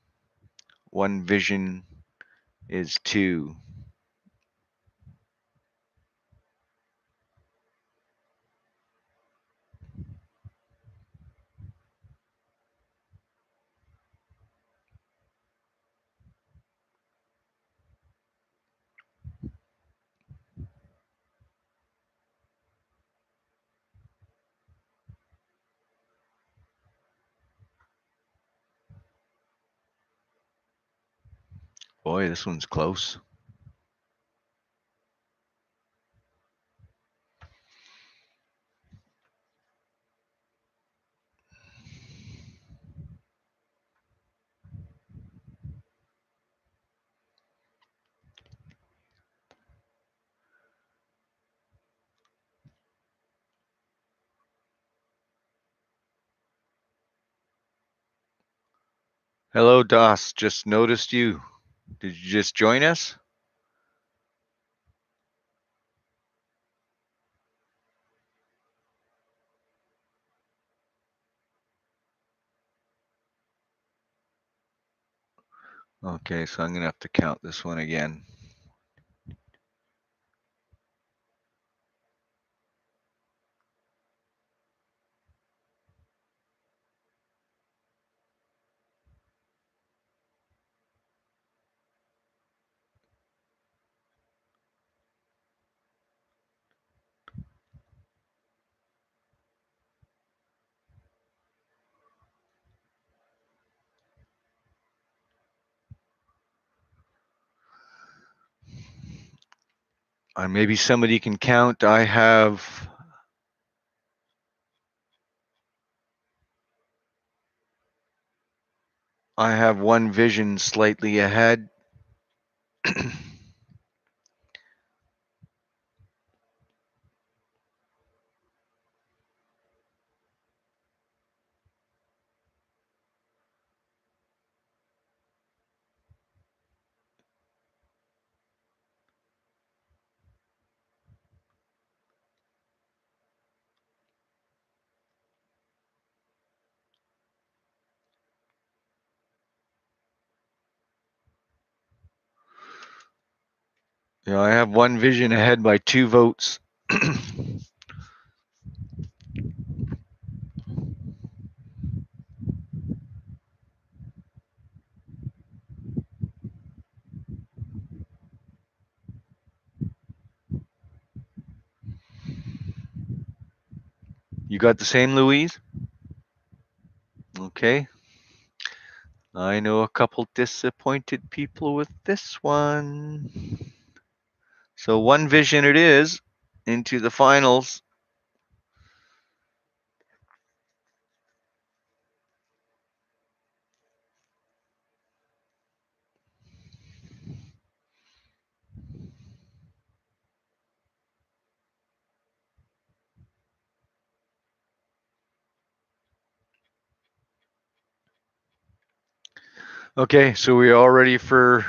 One Vision is 2. Boy, this one's close. Hello, Doss. Just noticed you. Did you just join us? Okay, so I'm going to have to count this one again. Maybe somebody can count. I have one vision slightly ahead. I have one vision ahead by 2 votes. You got the same, Louise? Okay. I know a couple disappointed people with this one. So one vision it is into the finals. Okay, so we're all ready for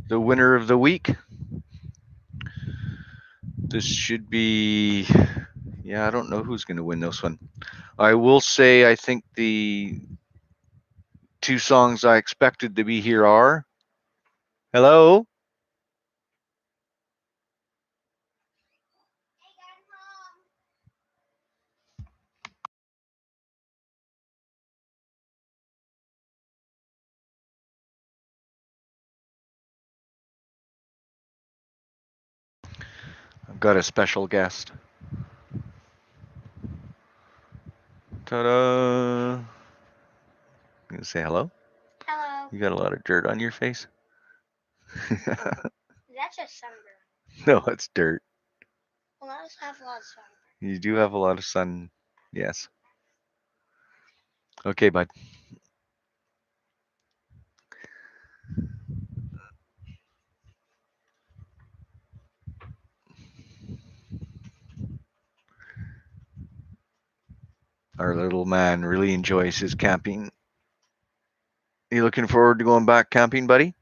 the winner of the week. This should be, yeah, I don't know who's going to win this one. I will say I think the 2 songs I expected to be here are, hello? I've got a special guest. Ta-da! You gonna say hello? Hello. You got a lot of dirt on your face? That's just sunburn. No, it's dirt. Well, I just have a lot of sunburn. You do have a lot of sun. Yes. Okay, bud. Our little man really enjoys his camping. You looking forward to going back camping, buddy?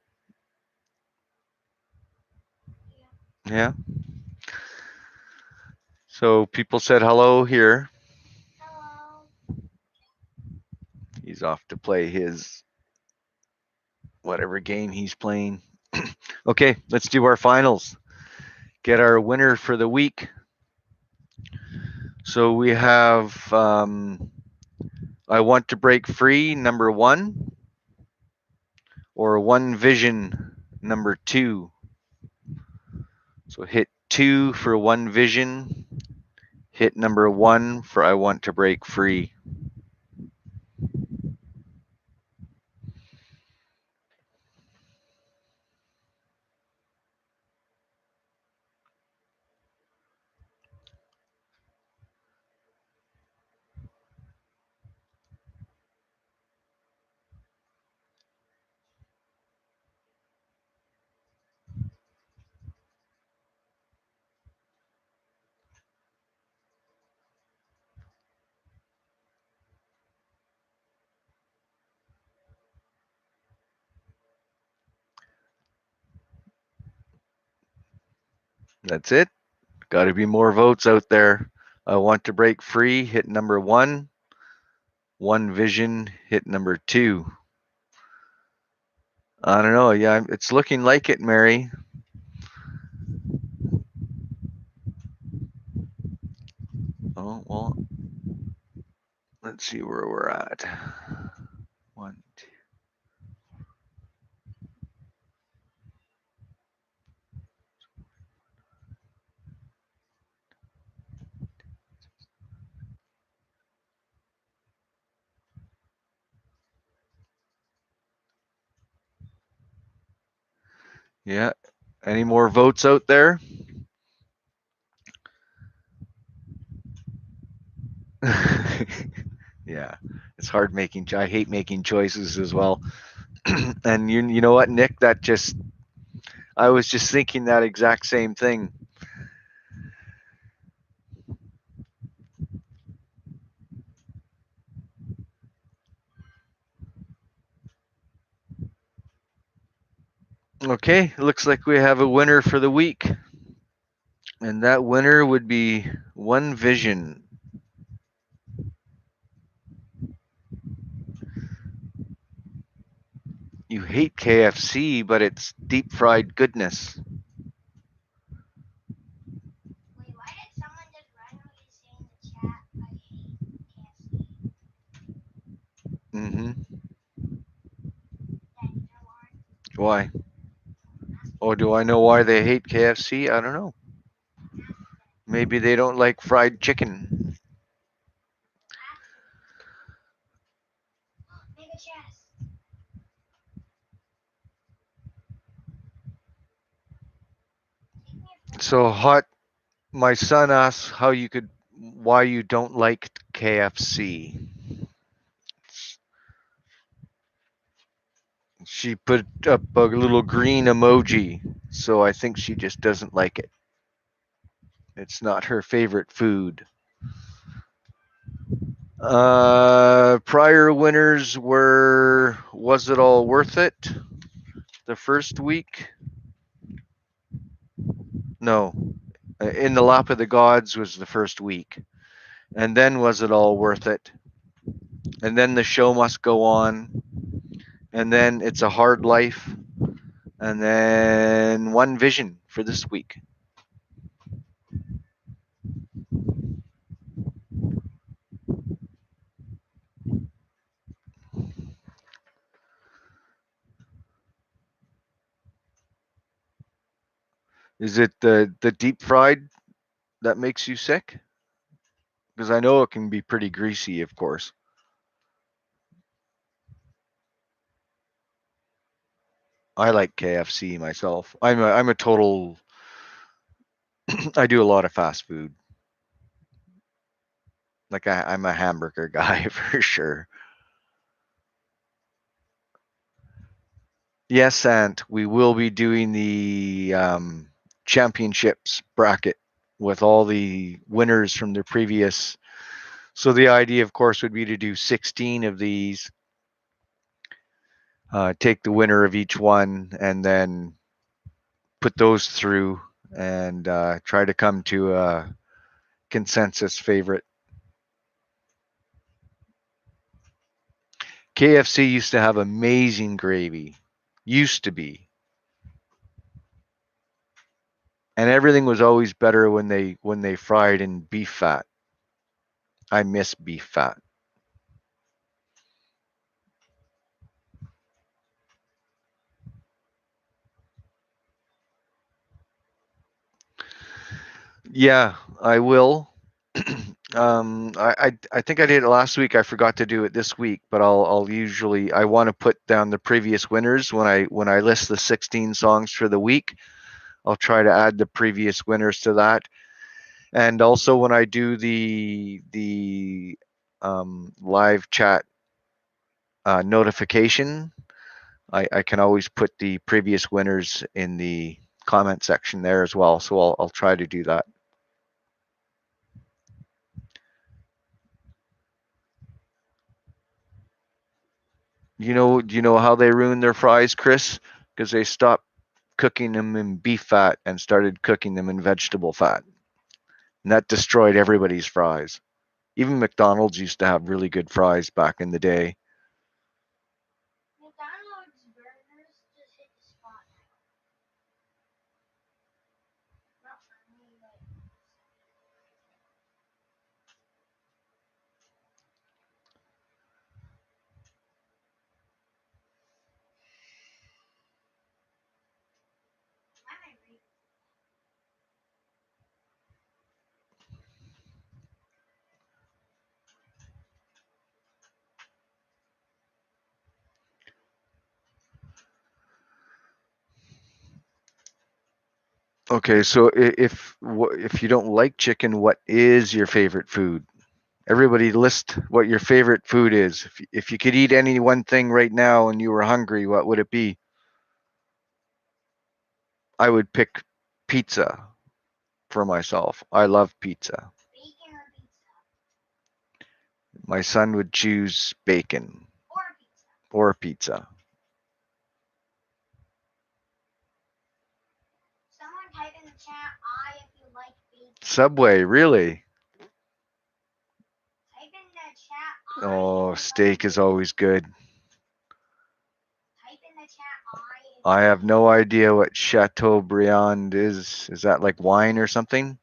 Yeah. So people said hello here. Hello. He's off to play his whatever game he's playing. Okay, let's do our finals. Get our winner for the week. So we have I Want to Break Free, number 1, or One Vision, number 2. So hit 2 for One Vision, hit number 1 for I Want to Break Free. That's it. Got to be more votes out there. I want to break free. Hit number 1. One Vision. Hit number 2. I don't know. Yeah, it's looking like it, Mary. Oh, well, let's see where we're at. 1, 2. Yeah. Any more votes out there? Yeah. It's hard making. I hate making choices as well. And you know what, Nick? I was just thinking that exact same thing. Okay, looks like we have a winner for the week. And that winner would be One Vision. You hate KFC, but it's deep fried goodness. Wait, why did someone just randomly say in the chat, I hate KFC? Mm-hmm. Dad, you know why? Why? Oh, do I know why they hate KFC? I don't know. Maybe they don't like fried chicken. Mega chest. So hot. My son asks why you don't like KFC. She put up a little green emoji, so I think she just doesn't like it. It's not her favorite food. Prior winners were Was It All Worth It? The first week? No. In the Lap of the Gods was the first week. And then Was It All Worth It? And then The Show Must Go On. And then It's a Hard Life. And then One Vision for this week. Is it the deep fried that makes you sick? Because I know it can be pretty greasy, of course. I like KFC myself. I'm a total. I do a lot of fast food. Like I'm a hamburger guy for sure. Yes, and we will be doing the championships bracket with all the winners from the previous. So the idea, of course, would be to do 16 of these, take the winner of each one, and then put those through and try to come to a consensus favorite. KFC used to have amazing gravy. Used to be. And everything was always better when they fried in beef fat. I miss beef fat. Yeah, I will. I think I did it last week. I forgot to do it this week, but I'll usually I want to put down the previous winners when I list the 16 songs for the week. I'll try to add the previous winners to that, and also when I do the live chat notification, I can always put the previous winners in the comment section there as well. So I'll try to do that. Do you know how they ruin their fries, Chris? Because they stop cooking them in beef fat and started cooking them in vegetable fat. And that destroyed everybody's fries. Even McDonald's used to have really good fries back in the day. McDonald's burgers just hit the spot now. Not for me, but why am I reading? Okay, so if you don't like chicken, what is your favorite food? Everybody list what your favorite food is. If you could eat any one thing right now and you were hungry, what would it be? I would pick pizza for myself. I love pizza. Bacon or pizza? My son would choose bacon Or pizza? or pizza. Someone type in the chat I if you like bacon. Subway, really? Type in the chat I. Oh, if you steak like is bacon. always good. Type in the chat I. if I you have like no idea what Chateaubriand is. Is that like wine or something?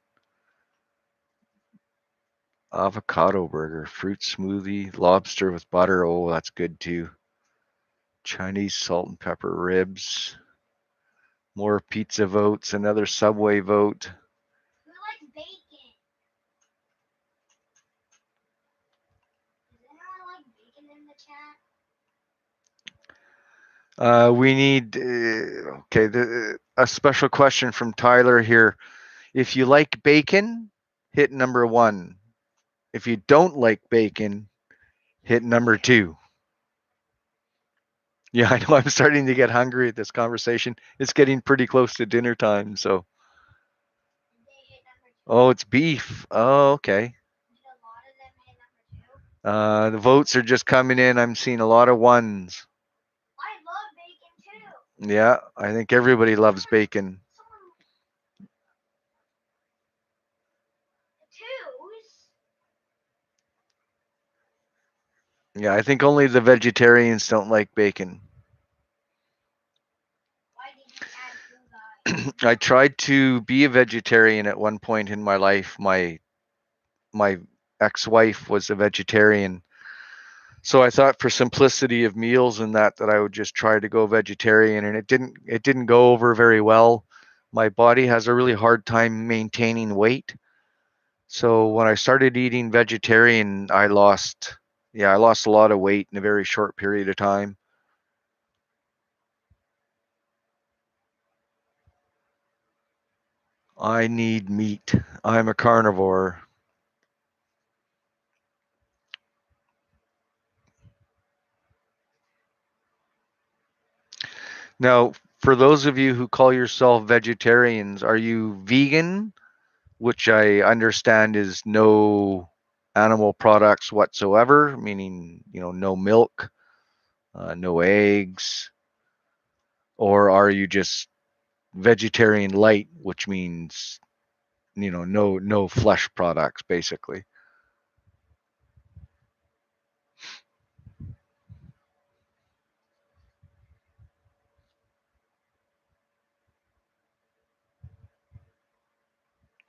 Avocado burger, fruit smoothie, lobster with butter. Oh, that's good too. Chinese salt and pepper ribs. More pizza votes. Another Subway vote. Who likes bacon? Does anyone like bacon in the chat? We need a special question from Tyler here. If you like bacon, hit number 1. If you don't like bacon, hit number 2. Yeah, I know I'm starting to get hungry at this conversation. It's getting pretty close to dinner time, so. Did they hit number 2? Oh, it's beef. Oh, okay. Did a lot of them hit number 2? The votes are just coming in. I'm seeing a lot of ones. I love bacon too. Yeah, I think everybody loves bacon. Someone. Twos? Yeah, I think only the vegetarians don't like bacon. Why did you add two guys? I tried to be a vegetarian at one point in my life. My ex-wife was a vegetarian. So I thought for simplicity of meals and that I would just try to go vegetarian, and it didn't go over very well. My body has a really hard time maintaining weight. So when I started eating vegetarian, I lost a lot of weight in a very short period of time. I need meat. I'm a carnivore. Now, for those of you who call yourself vegetarians, are you vegan? Which I understand is no animal products whatsoever, meaning, no milk, no eggs, or are you just vegetarian light, which means, no flesh products, basically?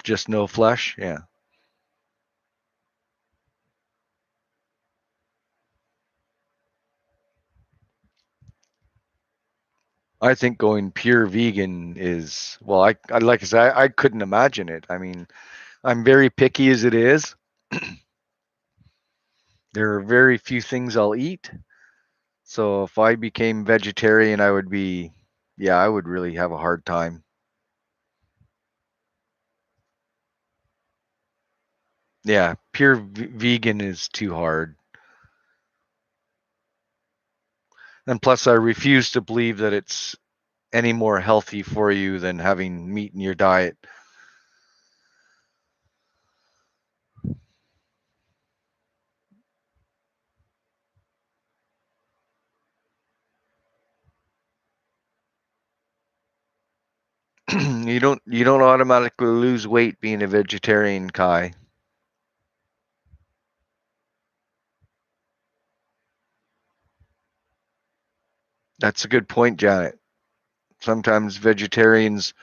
Just no flesh? Yeah. I think going pure vegan is, well, I like I said, I couldn't imagine it. I mean, I'm very picky as it is. There are very few things I'll eat. So if I became vegetarian, I would really have a hard time. Yeah, pure vegan is too hard. And plus, I refuse to believe that it's any more healthy for you than having meat in your diet. You don't automatically lose weight being a vegetarian, Kai. That's a good point, Janet. Sometimes vegetarians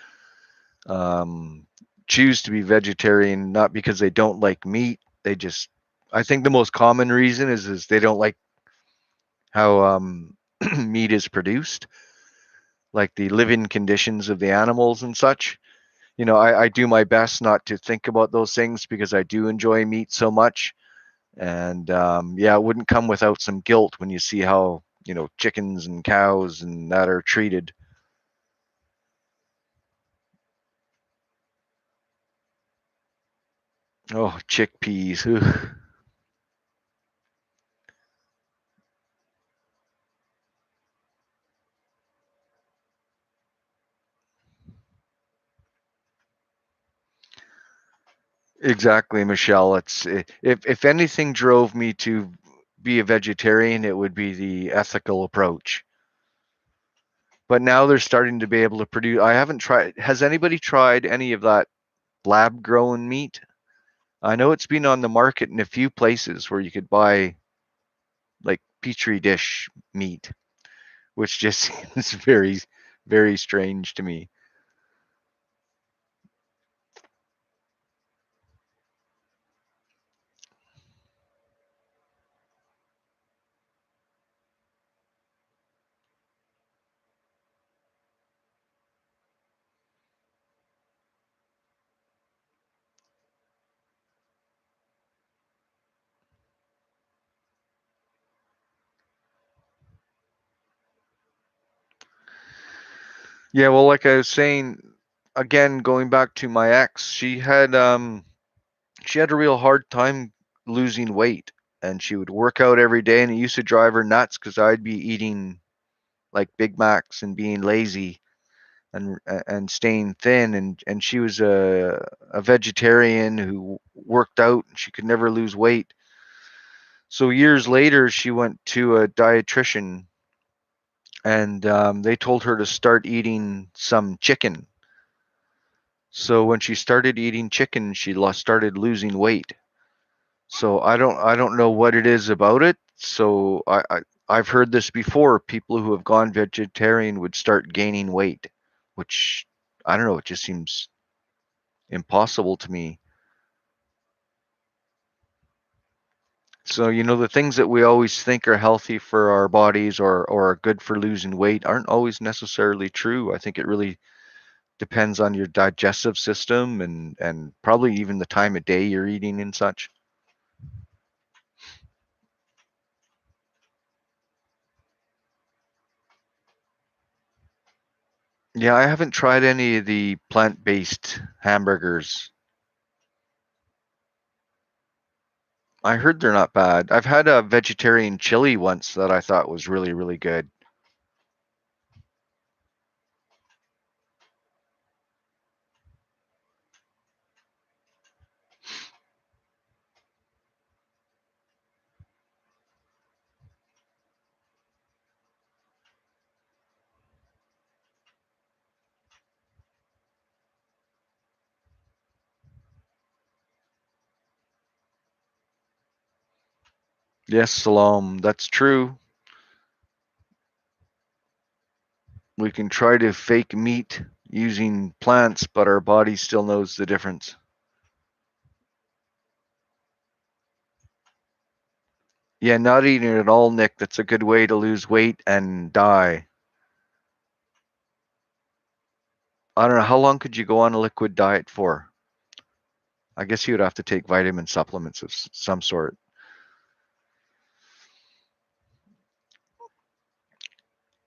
um, choose to be vegetarian not because they don't like meat. They just, I think the most common reason is they don't like how meat is produced, like the living conditions of the animals and such. I do my best not to think about those things because I do enjoy meat so much. And yeah, it wouldn't come without some guilt when you see how, chickens and cows and that are treated. Oh, chickpeas. Ugh. Exactly, Michelle. If anything drove me to be a vegetarian, it would be the ethical approach. But now they're starting to be able to produce. I haven't tried. Has anybody tried any of that lab grown meat? I know it's been on the market in a few places where you could buy like petri dish meat, which just seems very, very strange to me. Yeah, well, like I was saying, again, going back to my ex, she had a real hard time losing weight, and she would work out every day, and it used to drive her nuts because I'd be eating like Big Macs and being lazy and staying thin, and she was a vegetarian who worked out and she could never lose weight. So years later, she went to a dietitian, and they told her to start eating some chicken. So when she started eating chicken, she started losing weight. So I don't know what it is about it. So I've heard this before. People who have gone vegetarian would start gaining weight, which I don't know. It just seems impossible to me. So the things that we always think are healthy for our bodies or are good for losing weight aren't always necessarily true. I think it really depends on your digestive system and probably even the time of day you're eating and such. Yeah, I haven't tried any of the plant-based hamburgers. I heard they're not bad. I've had a vegetarian chili once that I thought was really, really good. Yes, Salam, that's true. We can try to fake meat using plants, but our body still knows the difference. Yeah, not eating at all, Nick. That's a good way to lose weight and die. I don't know. How long could you go on a liquid diet for? I guess you would have to take vitamin supplements of some sort.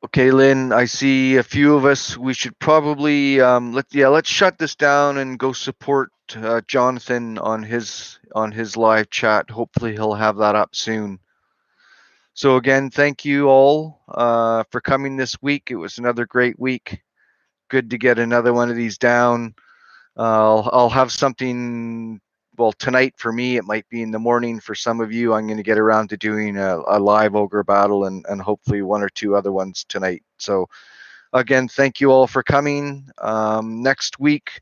Okay, Lynn, I see a few of us. We should probably let's shut this down and go support Jonathan on his live chat. Hopefully, he'll have that up soon. So again, thank you all for coming this week. It was another great week. Good to get another one of these down. I'll have something. Well, tonight for me, it might be in the morning for some of you. I'm going to get around to doing a live ogre battle and hopefully one or two other ones tonight. So Again, thank you all for coming. Next week,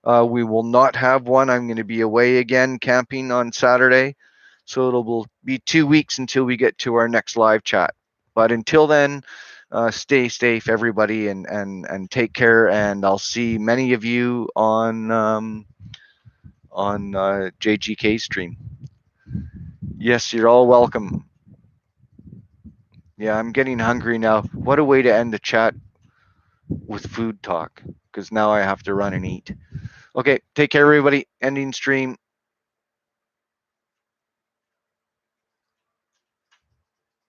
we will not have one. I'm going to be away again camping on Saturday. So it'll be 2 weeks until we get to our next live chat. But until then, stay safe, everybody, and take care. And I'll see many of you on JGK stream. Yes, you're all welcome. Yeah, I'm getting hungry now. What a way to end the chat with food talk, because now I have to run and eat. Okay, take care, everybody. Ending stream.